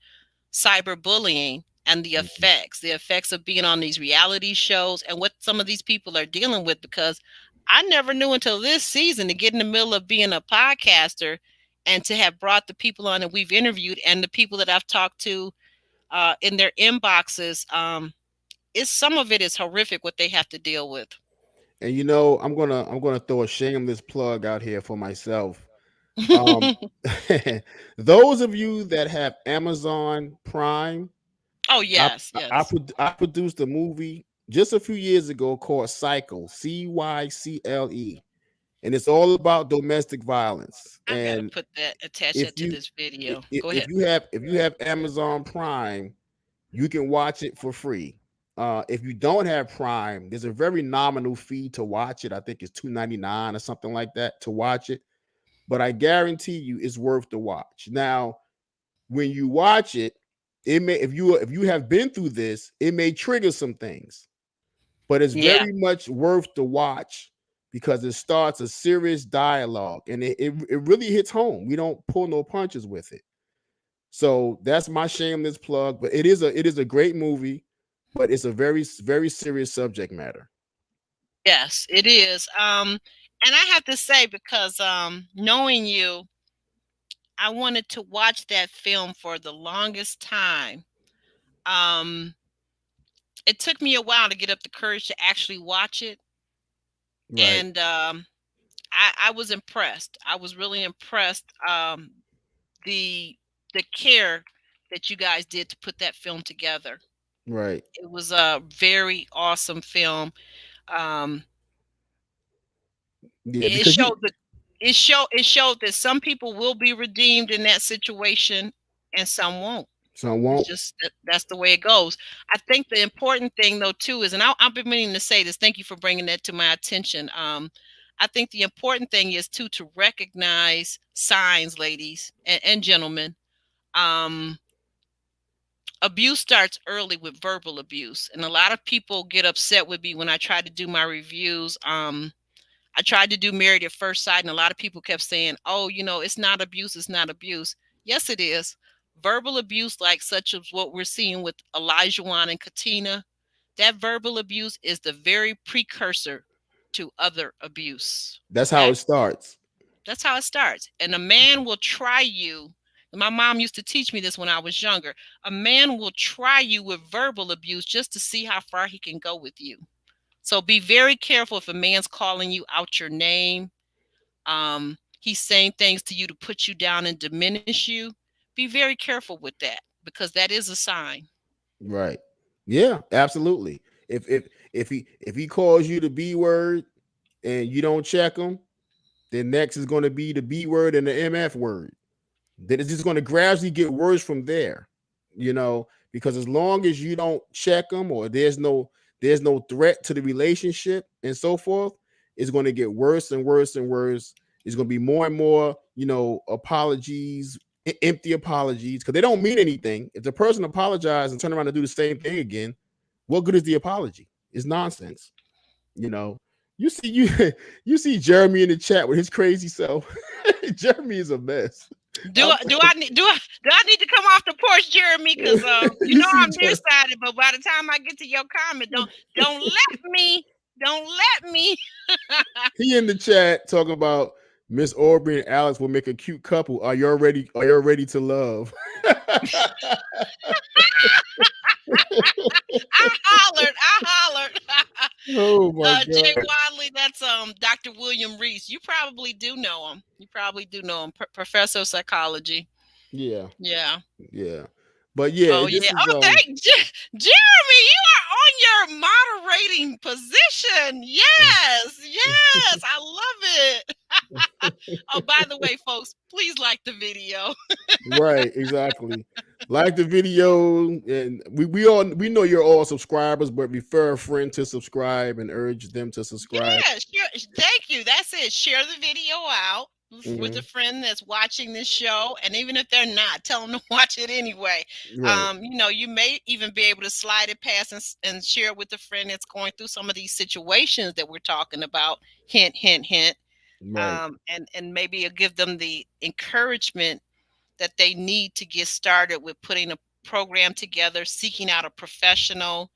cyberbullying and Mhm. the effects of being on these reality shows and what some of these people are dealing with, because I never knew until this season to get in the middle of being a podcaster and to have brought the people on that we've interviewed and the people that I've talked to in their inboxes. Is some of it is horrific what they have to deal with. And I'm gonna throw a shameless plug out here for myself. Um, those of you that have Amazon Prime, Oh I, yes, I yes. I produced a movie just a few years ago called Cycle, Cycle, and it's all about domestic violence. I've got to And put that attach if that to you this video. Go if ahead. you have Amazon Prime, you can watch it for free. If you don't have Prime, there's a very nominal fee to watch it. I think it's $2.99 or something like that to watch it. But I guarantee you, it's worth the watch. Now, when you watch it, it may if you have been through this, it may trigger some things, but it's Yeah. very much worth the watch because it starts a serious dialogue and it really hits home. We don't pull no punches with it. So that's my shameless plug. But it is a great movie, but it's a very serious subject matter. Yes, it is. And I have to say, because knowing you, I wanted to watch that film for the longest time. Um, it took me a while to get up the courage to actually watch it, Right. and I was impressed. I was really impressed. The the care that you guys did to put that film together. Right. It was a very awesome film. Um, Yeah, it because you showed that it showed that some people will be redeemed in that situation and some won't. some It's won't. just that's the way it goes. I think the important thing though too is, and I've been meaning to say this. Thank you for bringing that to my attention. I think the important thing is too to recognize signs, ladies and gentlemen. Um, Abuse starts early with verbal abuse, and a lot of people get upset with me when I try to do my reviews. I tried to do Married at First Sight, and a lot of people kept saying, "Oh, it's not abuse. It's not abuse." Yes, it is. Verbal abuse, like such as what we're seeing with Elijah Wan and Katina, that verbal abuse is the very precursor to other abuse. That's how Okay, it starts. that's how it starts. And a man will try you. My mom used to teach me this when I was younger. A man will try you with verbal abuse just to see how far he can go with you. So be very careful if a man's calling you out your name. He's saying things to you to put you down and diminish you. Be very careful with that because that is a sign. Right. Yeah, absolutely. If he calls you the B word and you don't check him, then next is going to be the B word and the MF word. Then it's just going to gradually get worse from there. Because as long as you don't check them, or there's no threat to the relationship and so forth, it's going to get worse and worse and worse. It's going to be more and more, apologies, empty apologies, because they don't mean anything. If the person apologizes and turn around and do the same thing again, what good is the apology? It's nonsense. You know, you see you see Jeremy in the chat with his crazy self. Jeremy is a mess. Do I'm I do I need to come off the porch, Jeremy? Because you see I'm Jer- nearsighted, but by the time I get to your comment, don't let me. he in the chat talking about Miss Aubery and Alex will make a cute couple. Are you ready to love? I hollered. Oh my Jay god. Wadley, that's Dr. William Reese. You probably do know him. Professor of psychology. Yeah, Yeah. yeah. But yeah, Oh yeah. this is Oh, Jeremy, you are on your moderating position. Yes, I love it. Oh, by the way, folks, please like the video. right, exactly. Like the video, and we know you're all subscribers, but refer a friend to subscribe and urge them to subscribe. Yeah, sure. Thank you. That's it. Share the video out with a Hmm. friend that's watching this show, and even if they're not, tell them to watch it anyway. Right, You may even be able to slide it past and share it with a friend that's going through some of these situations that we're talking about. Hint, hint, hint. right. And maybe give them the encouragement that they need to get started with putting a program together, seeking out a professional,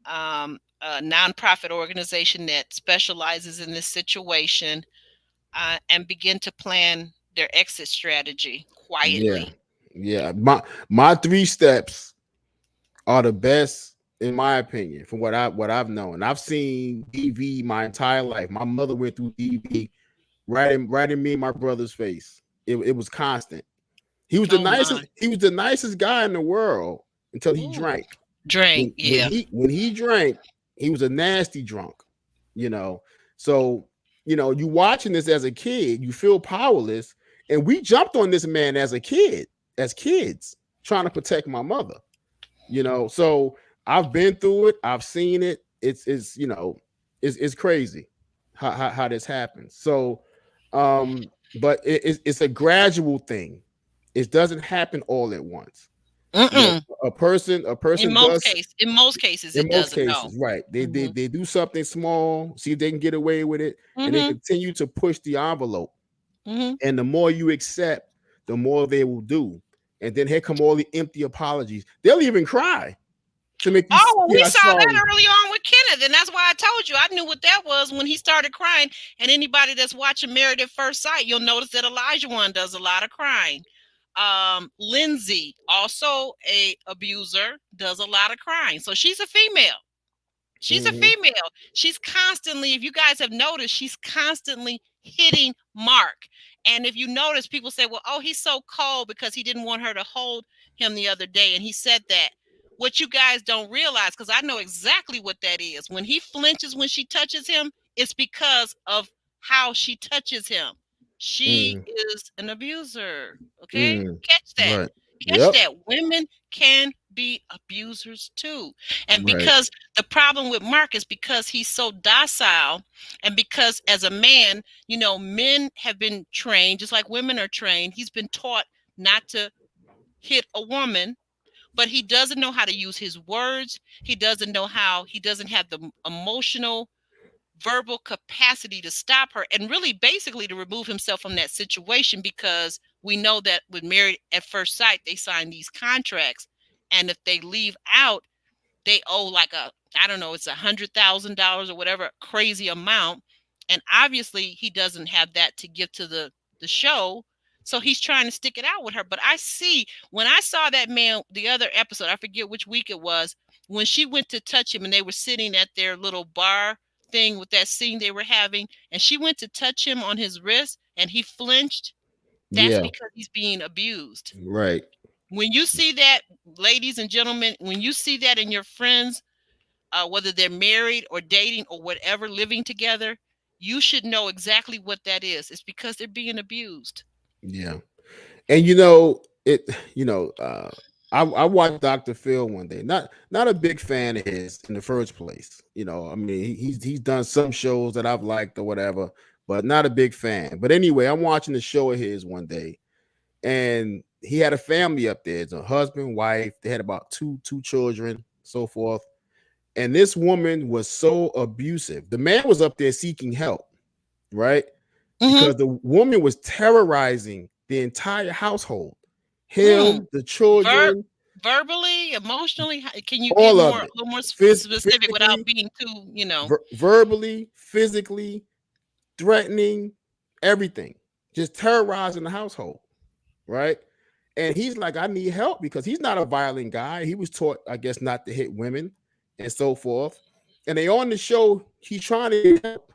a nonprofit organization that specializes in this situation, and begin to plan their exit strategy Yeah, quietly. yeah. My 3 steps are the best in my opinion, from what I've known. I've seen DV my entire life. My mother went through DV right in me and my brother's face. It was constant. He was the Oh nicest. my. He was the nicest guy in the world until he Ooh. drank. Drink. When when Yeah. he when he drank, he was a nasty drunk. You know. So you watching this as a kid, you feel powerless, and we jumped on this man as kids, trying to protect my mother. So I've been through it. I've seen it. It's crazy how this happens. So, but it's a gradual thing. It doesn't happen all at once. you know Mm-mm. a person a person does, In most cases, in it most doesn't. No. cases, right. they, they Mm-hmm. they do something small, see if they can get away with it, and they Mm-hmm. continue to push the envelope. Mm-hmm. And the more you accept, the more they will do. And then here come all the empty apologies. They'll even cry to make you Oh, well, we yeah, saw that sorry. early on with Kenneth, and that's why I told you I knew what that was when he started crying. And anybody that's watching Married at First Sight, you'll notice that Elijah One does a lot of crying. Lindsay, also a abuser, does a lot of crying. So she's a female. She's a Hmm. female. She's constantly, if you guys have noticed, she's constantly hitting Mark. And if you notice, people say, well, oh, he's so cold because he didn't want her to hold him the other day, and he said that what you guys don't realize, because I know exactly what that is. When he flinches when she touches him, it's because of how she touches him. She Mm, is an abuser. Okay? mm, Catch that. right. Catch Yep. that. Women can be abusers too. And Right. because the problem with Mark is because he's so docile, and because as a man, men have been trained, just like women are trained. He's been taught not to hit a woman, but he doesn't know how to use his words. He doesn't have the emotional, verbal capacity to stop her and really basically to remove himself from that situation, because we know that with Married at First Sight, they sign these contracts. And if they leave out, they owe like I don't know, it's $100,000 or whatever crazy amount. And obviously he doesn't have that to give to the show. So he's trying to stick it out with her. But I see, when I saw that man the other episode, I forget which week it was, when she went to touch him and they were sitting at their little bar thing with that scene they were having, and she went to touch him on his wrist and he flinched. That's Yeah. because he's being abused. Right. When you see that, ladies and gentlemen, when you see that in your friends, whether they're married or dating or whatever, living together, you should know exactly what that is. It's because they're being abused. Yeah. And you know it. You know, I watched Dr. Phil one day. Not a big fan of his in the first place. You know, I mean, he's done some shows that I've liked or whatever, but not a big fan. But anyway, I'm watching the show of his one day, and he had a family up there. It's a husband, wife. They had about two children, so forth. And this woman was so abusive. The man was up there seeking help, right? Mm-hmm. Because the woman was terrorizing the entire household, Mm. him, the Ver- children, Verbally, emotionally, can you get all more, of a it. little more specific without Physically, being too? verbally, physically, threatening, everything, just terrorizing the household, right? And he's like, I need help because he's not a violent guy. He was taught, I guess, not to hit women and so forth. And they on the show, he's trying to help.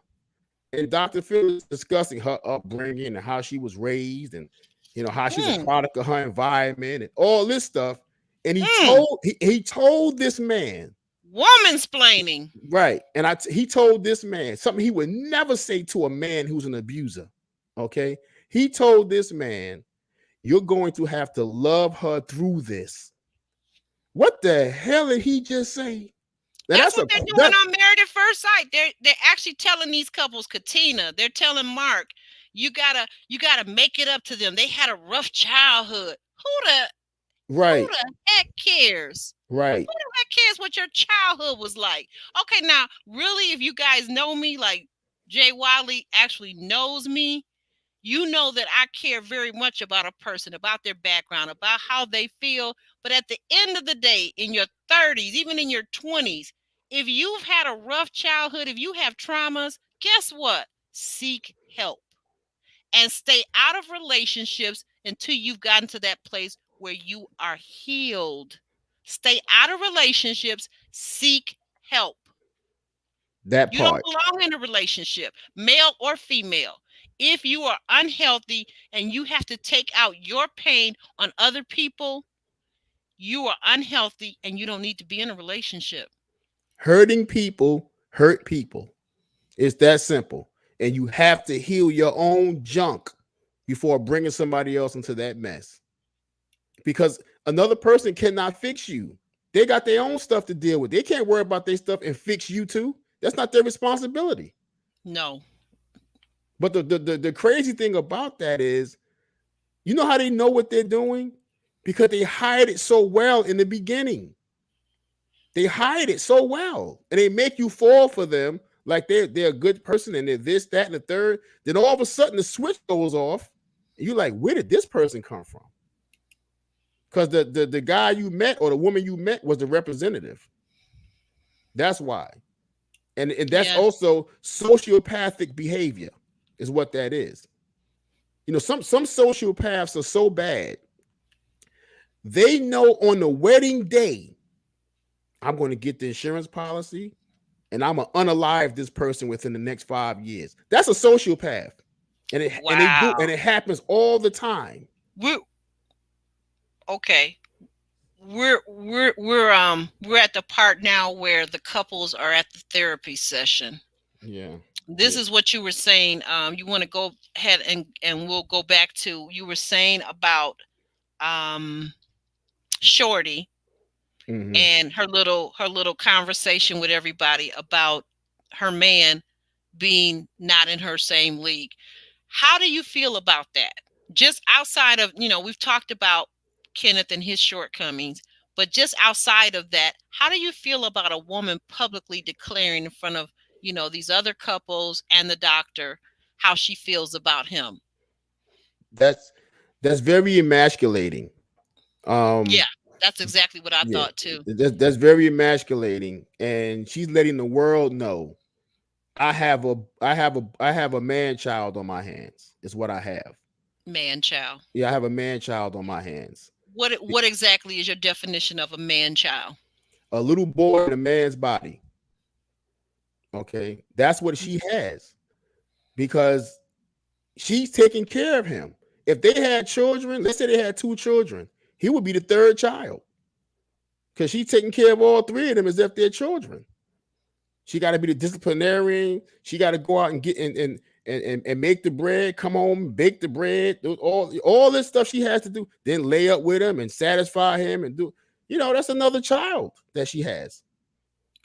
And Dr. Phil is discussing her upbringing and how she was raised, and how she's a Mm. product of her environment and all this stuff. And he Mm. told he told this man, Woman splaining. right? And he told this man something he would never say to a man who's an abuser. Okay, he told this man, "You're going to have to love her through this." What the hell did he just say? Now That's that's what a they're doing that on Married at First Sight. They're actually telling these couples, Katina, they're telling Mark, you gotta make it up to them. They had a rough childhood. Who right, the heck cares? right. Who the heck cares what your childhood was like? Okay, now really, if you guys know me, like Jay Wiley actually knows me, you know that I care very much about a person, about their background, about how they feel. But at the end of the day, in your 30s, even in your 20s, if you've had a rough childhood, if you have traumas, guess what? Seek help and stay out of relationships until you've gotten to that place where you are healed. Stay out of relationships, seek help. That You don't part. belong in a relationship, male or female. If you are unhealthy and you have to take out your pain on other people, you are unhealthy and you don't need to be in a relationship. Hurting people hurt people. It's that simple. And you have to heal your own junk before bringing somebody else into that mess. Because another person cannot fix you. They got their own stuff to deal with. They can't worry about their stuff and fix you too. That's not their responsibility. No. But the crazy thing about that is, you know how they know what they're doing? Because they hide it so well in the beginning. They hide it so well, and they make you fall for them like they're a good person and they're this, that, and the third. Then all of a sudden the switch goes off, and you're like, where did this person come from? Because the guy you met or the woman you met was the representative. That's why. And that's Yes. also sociopathic behavior, is what that is. Some sociopaths are so bad. They know on the wedding day, I'm going to get the insurance policy and I'm gonna unalive this person within the next 5 years. That's a sociopath, and they do, and Wow. it happens all the time. We Okay. we're at the part now where the couples are at the therapy session. Yeah. This Yeah. is what you were saying. You want to go ahead and we'll go back to you were saying about um Shorty Hmm. and her little conversation with everybody about her man being not in her same league. How do you feel about that? Just outside of, we've talked about Kenneth and his shortcomings, but just outside of that, how do you feel about a woman publicly declaring in front of, these other couples and the doctor how she feels about him? That's that's very emasculating. Yeah, Um, that's exactly what I yeah, thought too. that's very emasculating, and she's letting the world know I have a man child on my hands. Is what I have. Man child. Yeah, I have a man child on my hands. What exactly is your definition of a man child? A little boy in a man's body. Okay, that's what she has because she's taking care of him. If they had children, let's say they had two children, he would be the third child because she's taking care of all three of them as if they're children. She got to be the disciplinarian. She got to go out and get and make the bread, come home, bake the bread, do all this stuff she has to do, then lay up with him and satisfy him and do, that's another child that she has.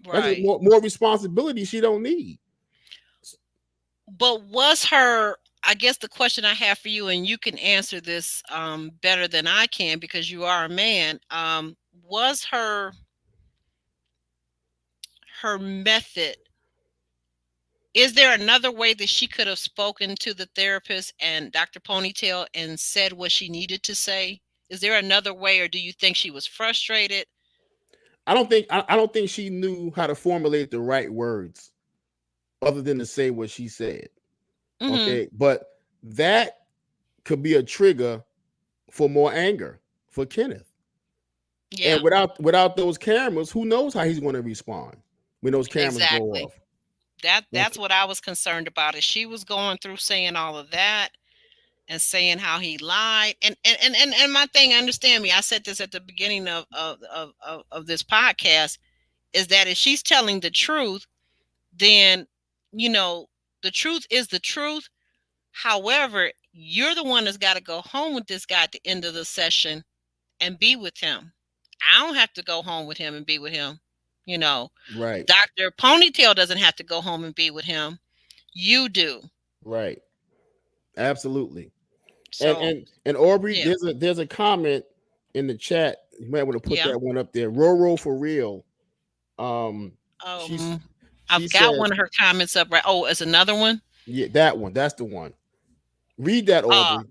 That's just Right. more responsibility she don't need. But was her, I guess the question I have for you, and you can answer this better than I can because you are a man, was her method, is there another way that she could have spoken to the therapist and Dr. Ponytail and said what she needed to say? Is there another way, or do you think she was frustrated? I don't think she knew how to formulate the right words other than to say what she said. Hmm. Okay, but that could be a trigger for more anger for Kenneth. And Yeah, without those cameras, who knows how he's going to respond when those cameras go exactly. off? That's Okay. what I was concerned about. Is she was going through saying all of that and saying how he lied. And my thing, understand me, I said this at the beginning of this podcast, is that if she's telling the truth, then you know the truth is the truth. However, you're the one that's got to go home with this guy at the end of the session and be with him. I don't have to go home with him and be with him. You know, Right. Dr. Ponytail doesn't have to go home and be with him. You do. Right. Absolutely. And So, and Aubrey, yeah. there's a comment in the chat. You might want to put Yeah. that one up there. Roro for real. Um, she's Um, she I've got says, one of her comments up right. Oh, it's another one. yeah, that one. That's the one. Read that, Uh, Aubrey.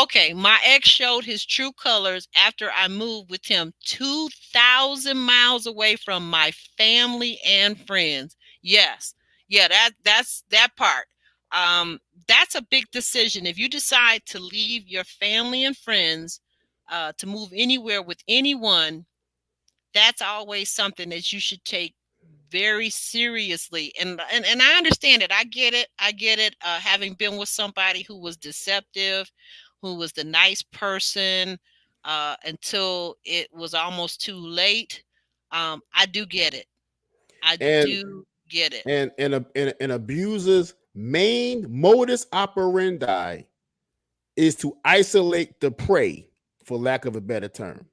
okay. My ex showed his true colors after I moved with him 2,000 miles away from my family and friends. Yes. Yeah, that's that part. Um, that's a big decision. If you decide to leave your family and friends, to move anywhere with anyone, that's always something that you should take very seriously. And I understand it. I get it. I get it. Having been with somebody who was deceptive, who was the nice person, until it was almost too late. I do get it. I And do get it. an abuser's main modus operandi is to isolate the prey, for lack of a better term.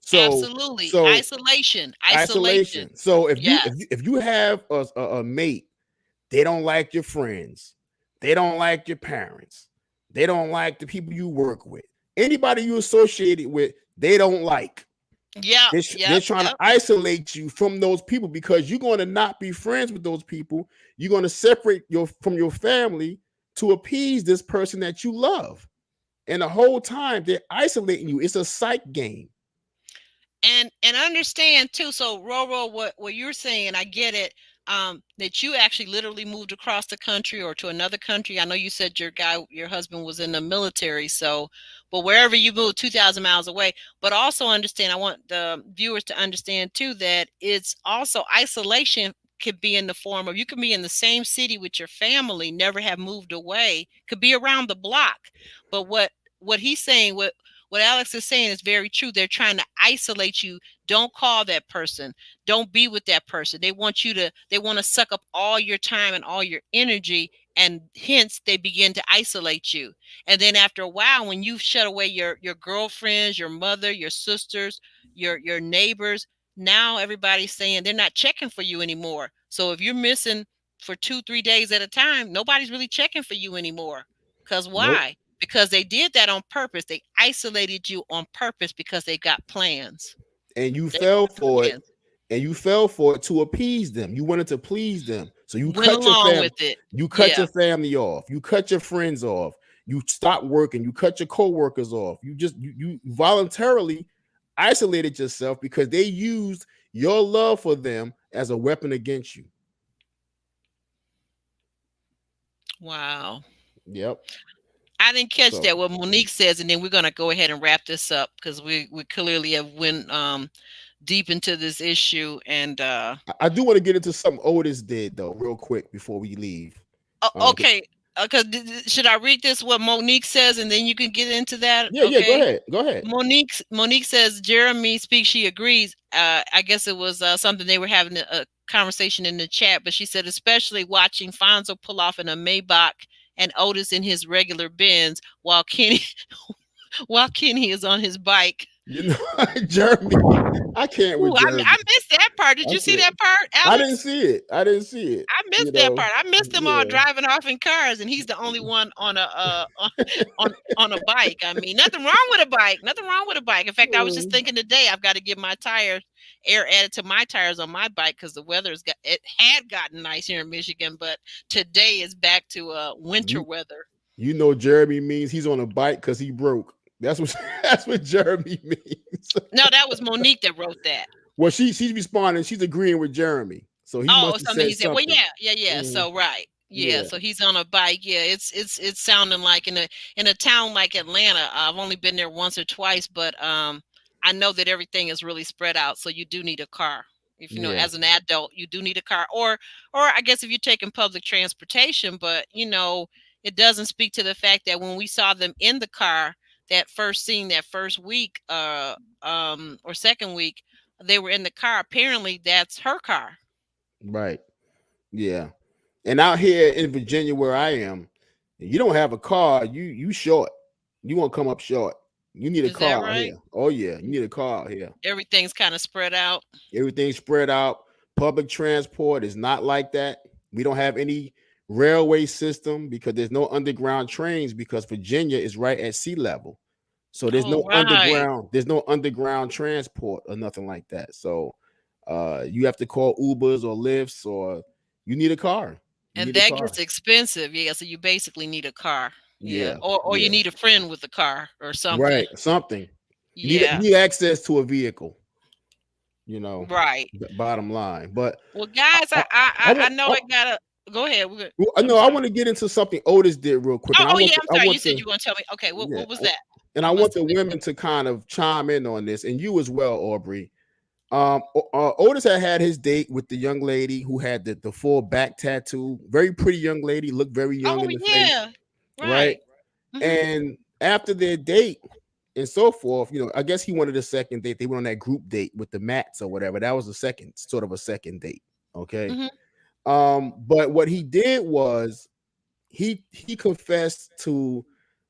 So Absolutely. so Isolation. Isolation. isolation. So Yes. if you have a mate, they don't like your friends, they don't like your parents, they don't like the people you work with, anybody you associated with, they don't like. Yep. They're Yep. trying to Yep. isolate you from those people because you're going to not be friends with those people. You're going to separate from your family to appease this person that you love. And the whole time they're isolating you. It's a psych game. And understand too, so Roro, what you're saying, I get it. That you actually literally moved across the country or to another country. I know you said your husband was in the military, so but wherever you moved 2,000 miles away. But also understand, I want the viewers to understand too that it's also isolation could be in the form of, you can be in the same city with your family, never have moved away, could be around the block. But what he's saying, what Alex is saying is very true. They're trying to isolate you. Don't call that person. Don't be with that person. They want to suck up all your time and all your energy, and hence they begin to isolate you. And then after a while, when you shut away your girlfriends, your mother, your sisters, your neighbors, now everybody's saying they're not checking for you anymore. So if you're missing for 2, 3 days at a time, nobody's really checking for you anymore. Because Nope. why? Because they did that on purpose. They isolated you on purpose because they got plans. And you They fell got for it. plans. And you fell for it to appease them. You wanted to please them. So Went along with it. you cut Yeah. your family off. You cut your friends off. You stop working. You cut your coworkers off. You voluntarily isolated yourself because they used your love for them as a weapon against you. Wow. Yep. I didn't catch So that what Monique says, and then we're gonna go ahead and wrap this up because we clearly have went deep into this issue. And I do want to get into something Otis did though, real quick before we leave. Okay. okay, because should I read this what Monique says, and then you can get into that? Yeah, yeah, go Okay. ahead. Go ahead. Monique says Jeremy speaks. She agrees. I guess it was something they were having a conversation in the chat, but she said especially watching Fonzo pull off in a Maybach and Otis in his regular Benz while Kenny while Kenny is on his bike. You know, Jeremy, I can't Ooh, with Jeremy. I missed that part. Did I you see can't. that part, I didn't Alex? see it. I didn't see it. I You missed that know, part. I missed them all yeah. driving off in cars, and he's the only one on a on a bike. I mean, nothing wrong with a bike. Nothing wrong with a bike. In fact, I was just thinking today I've got to get my tires air added to my tires on my bike because the weather's got it had gotten nice here in Michigan, but today is back to winter You weather. you know Jeremy means he's on a bike because he broke. That's what that's what Jeremy means. No, that was Monique that wrote that. Well, she's responding. She's agreeing with Jeremy, so he Oh, must have something said he said. Well, something. yeah. Mm, So right, yeah. yeah, So he's on a bike. Yeah, it's sounding like in a town like Atlanta. I've only been there once or twice, but I know that everything is really spread out. So you do need a car. If you know, yeah, as an adult, you do need a car, or I guess if you're taking public transportation. But you know, it doesn't speak to the fact that when we saw them in the car that first scene, that first week, or second week, they were in the car. Apparently, that's her car. right, yeah. And out here in Virginia, where I am, you don't have a car. You short. You won't come up short. You need a Is that car out right? here. Oh yeah, you need a car out here. Everything's kind of spread out. Everything's spread out. Public transport is not like that. We don't have any railway system because there's no underground trains because Virginia is right at sea level. So Oh, right. there's no underground transport or nothing like that. So you have to call Ubers or Lyfts or you need a car. You And need a that car. gets expensive. Yeah, so you basically need a car. Yeah. Yeah, Or you yeah. need a friend with a car or something. Right. Something. You Yeah. need access to a vehicle, you know, Right. bottom line. But Well, guys, I, I I want know I gotta go ahead. well, I I'm know I sorry. want to get into something Otis did real quick, and Oh, yeah, I'm I sorry. You want said to you were gonna tell me. Okay, yeah, what was that? and I I want must have the missed women to kind of chime in on this, and you as well, Aubery. Otis had his date with the young lady who had the full back tattoo, very pretty young lady, looked very young Oh in the face, yeah. right? Right. Hmm. And after their date and so forth, I guess he wanted a second date. They went on that group date with the mats or whatever. That was a second, sort of a second date. Okay. Hmm. But what he did was he confessed to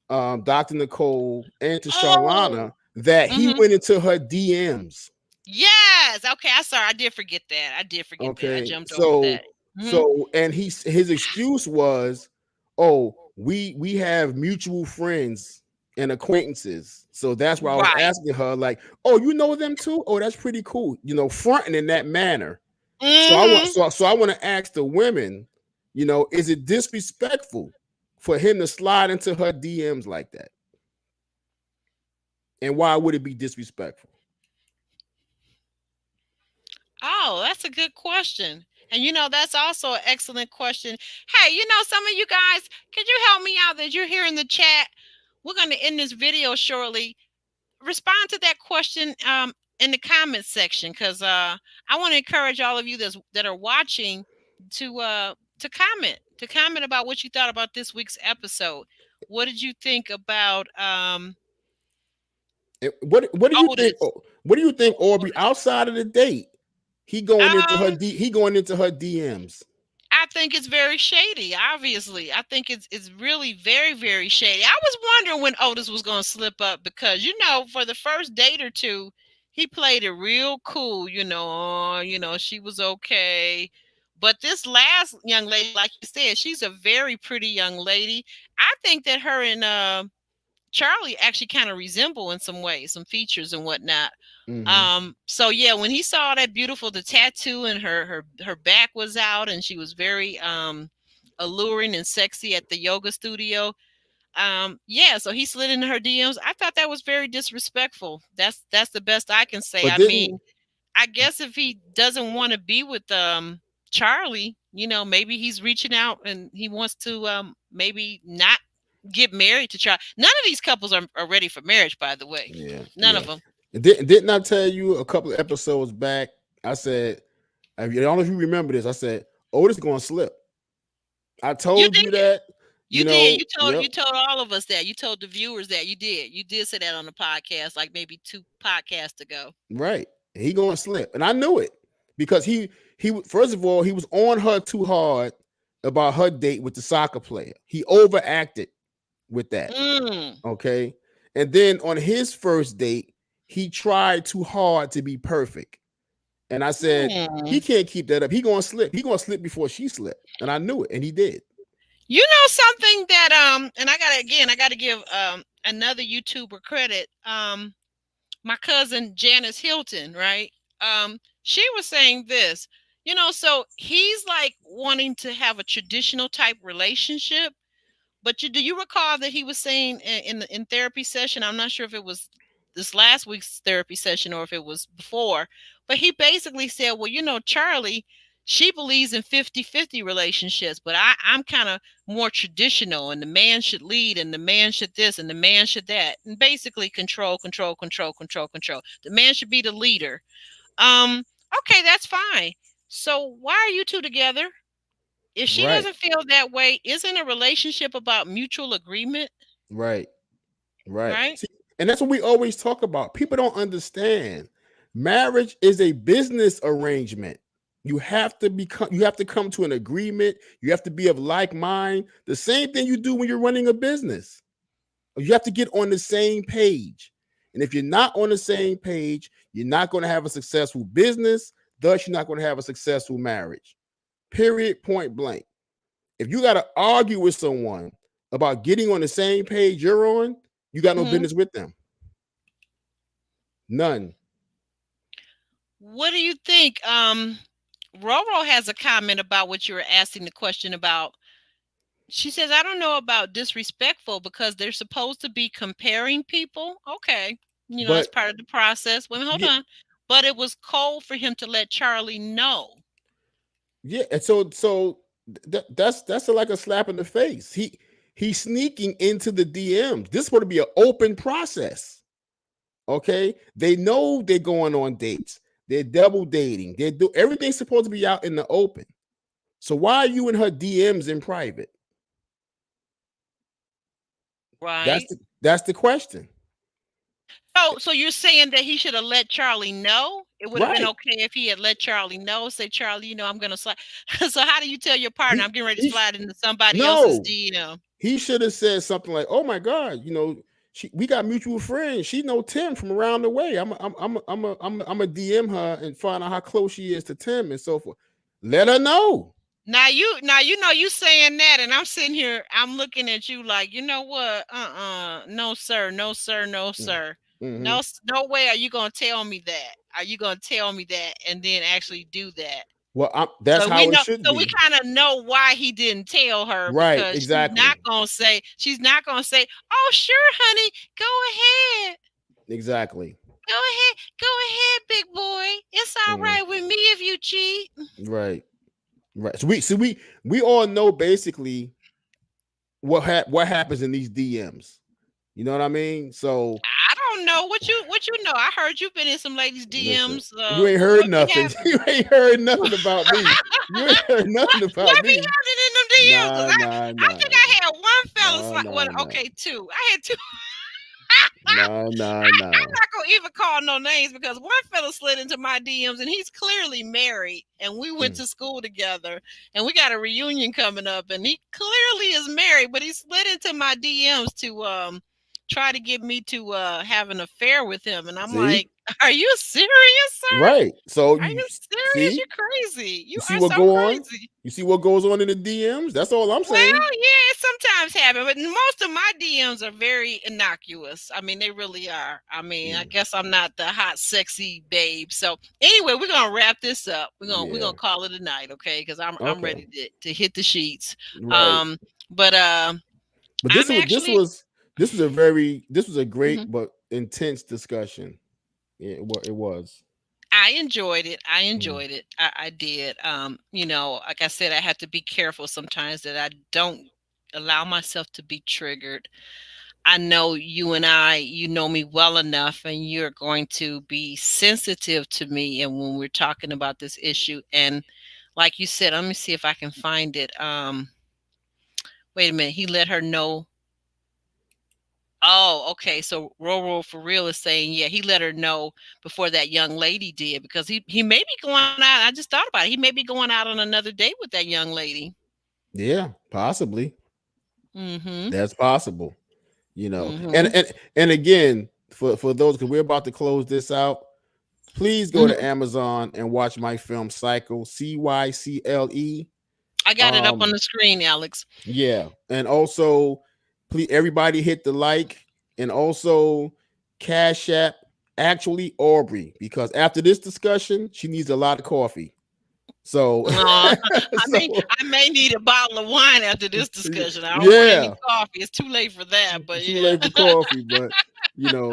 Dr. Nicole and to Oh. Charlana that he Hmm. went into her DMs. Yes. Okay. I sorry. I did forget that. I did forget that. I Okay. jumped over that. Hmm. And his excuse was, oh, we have mutual friends and acquaintances. So that's why I was Right. asking her, like, oh, you know them too? Oh, that's pretty cool. Fronting in that manner. Hmm. So I want to ask the women, is it disrespectful for him to slide into her DMs like that? And why would it be disrespectful? Oh, that's a good question. And that's also an excellent question. Hey, some of you guys, could you help me out that you're here in the chat? We're going to end this video shortly. Respond to that question in the comments section because I want to encourage all of you that are watching to comment about what you thought about this week's episode. What did you think about What do you think? Oldest. What do you think, Oh, Aubery? oldest. Outside of the date, Um, he going into her DMs. I think it's very shady. Obviously, I think it's really very very shady. I was wondering when Otis was going to slip up because for the first date or two, he played it real cool. She was okay, but this last young lady, like you said, she's a very pretty young lady. I think that her and Charlie actually kind of resemble in some ways, some features and whatnot. Mm-hmm. So yeah, when he saw that beautiful the tattoo and her back was out and she was very alluring and sexy at the yoga studio. Yeah, so he slid into her DMs. I thought that was very disrespectful. That's the best I can say. But I didn't mean, I guess if he doesn't want to be with Charlie, maybe he's reaching out and he wants to maybe not get married to Charlie. None of these couples are ready for marriage, by the way. yeah, None yeah. of them. Didn't I tell you a couple of episodes back? I said, I don't know if you remember this. I said, Otis is going to slip. I You told did. you that. You did. You told Yep, you told all of us that. You told the viewers that. You did. You did say that on the podcast, like maybe two podcasts ago. right. He going to slip, and I knew it because he first of all he was on her too hard about her date with the soccer player. He overacted with that. Mm. Okay, and then on his first date, he tried too hard to be perfect. And I said, he Mm. can't keep that up. He gonna slip. He gonna slip before she slipped. And I knew it, and he did. You know something that and I gotta give another YouTuber credit. My cousin Janice Hilton, right? She was saying this, so he's like wanting to have a traditional type relationship. But do you recall that he was saying in therapy session? I'm not sure if it was this last week's therapy session or if it was before, but he basically said, well, Charlie, she believes in 50-50 relationships, but I'm kind of more traditional, and the man should lead, and the man should this, and the man should that, and basically control, control, control, control, control. The man should be the leader. Um, okay, that's fine. So why are you two together? If she Right, doesn't feel that way, isn't a relationship about mutual agreement, right, right. right? See, and that's what we always talk about. People don't understand. Marriage is a business arrangement. You have to come to an agreement. You have to be of like mind. The same thing you do when you're running a business. You have to get on the same page. And if you're not on the same page, you're not going to have a successful business. Thus, you're not going to have a successful marriage. Period, point blank. If you got to argue with someone about getting on the same page you're on, you got no Hmm. business with them. None. What do you think? Roro has a comment about what you were asking the question about. She says, I don't know about disrespectful because they're supposed to be comparing people. Okay. That's But part of the process. Wait, hold yeah, on. But it was cold for him to let Charlie know. yeah. And that's like a slap in the face. He's sneaking into the DMs. This would be an open process. Okay, they know they're going on dates. They're double dating. They do everything's supposed to be out in the open. So why are you in her DMs in private? Right. That's the question. So you're saying that he should have let Charlie know? It would have been Right. okay if he had let Charlie know. Say, Charlie, I'm gonna slide. So how do you tell your partner He I'm getting ready to he slide into somebody else's no. DM? He should have said something like, "Oh my God, we got mutual friends. She know Tim from around the way. I'm a DM her and find out how close she is to Tim and so forth. Let her know." Now you saying that, and I'm sitting here, I'm looking at you like, you know what? No sir, no sir, no sir. Mm-hmm. No, no way are you gonna tell me that. Are you gonna tell me that and then actually do that? Well, that's So we how it know, should so we be. kind of know why he didn't tell her Right. because Exactly. she's not gonna say, "Oh, sure, honey, go ahead, Exactly. go ahead, big boy. It's all Mhm. right with me if you cheat." Right. Right. So we all know basically what happens in these DMs. You know what I mean? So I don't know what you know. I heard you've been in some ladies' listen, DMs. you ain't heard What be nothing. happening? You ain't heard nothing about me. You ain't heard nothing about What be me. happening in them DMs? 'Cause Nah, nah, I think nah, I had one fella nah, slide. Well, nah, nah. okay, two. I had two. Nah, nah, I'm nah. not gonna even call no names because one fella slid into my DMs and he's clearly married and we went Mm. to school together and we got a reunion coming up and he clearly is married, but he slid into my DMs to try to get me to have an affair with him. And I'm See? like, are you serious, sir? Right. So Are you you serious? see? You're crazy. You You see are what so go on? crazy. You see what goes on in the DMs? That's all I'm Well, saying. yeah, it sometimes happen, but most of my DMs are very innocuous. I mean, they really are. I mean, I Mm. guess I'm not the hot, sexy babe. So anyway, we're gonna wrap this up. We're Yeah. gonna call it a night, okay? Because I'm Okay. ready to hit the sheets. Right. Um, but But I'm actually. this was a very this was a great Mhm. but intense discussion. Yeah, it was. I enjoyed it. I Mm. enjoyed it. I did. Like I said, I have to be careful sometimes that I don't allow myself to be triggered. I know you and you know me well enough, and you're going to be sensitive to me. And when we're talking about this issue, and like you said, let me see if I can find it. Wait a minute. He let her know. Oh, okay. So Roro for real is saying, yeah, he let her know before that young lady did because he may be going out. I just thought about it. He may be going out on another date with that young lady. Yeah, possibly. Mm-hmm. That's possible. You know. Mm-hmm. And again, for those because we're about to close this out, please go to Mm-hmm. Amazon and watch my film Cycle, CYCLE. I got it up on Um the screen, Alex. yeah, and also please everybody hit the like and also Cash App actually Aubery because after this discussion, she needs a lot of coffee. So so I may need a bottle of wine after this discussion. I don't want any yeah, coffee. It's too late for that, but too yeah. late for coffee, but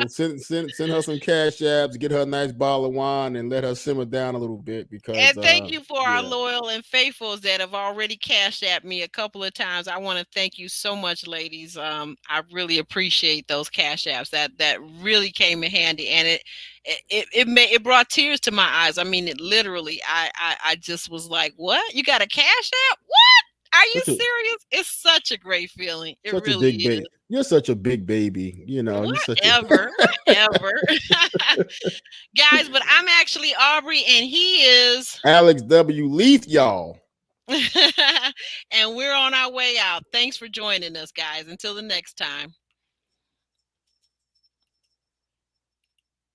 send her some cash apps, get her a nice bottle of wine, and let her simmer down a little bit because And thank you for our yeah, loyal and faithfuls that have already cashed at me a couple of times. I want to thank you so much, ladies. I really appreciate those cash apps. That really came in handy, and it brought tears to my eyes. I mean, it literally. I just was like, "What? You got a cash app? What? Are you such a serious?" It's such a great feeling. It such a really big is. baby. You're such a big baby. You know, you're such a Whatever, whatever. Guys, but I'm actually Aubery and he is Alex W. Leath, y'all. and we're on our way out. Thanks for joining us, guys. Until the next time.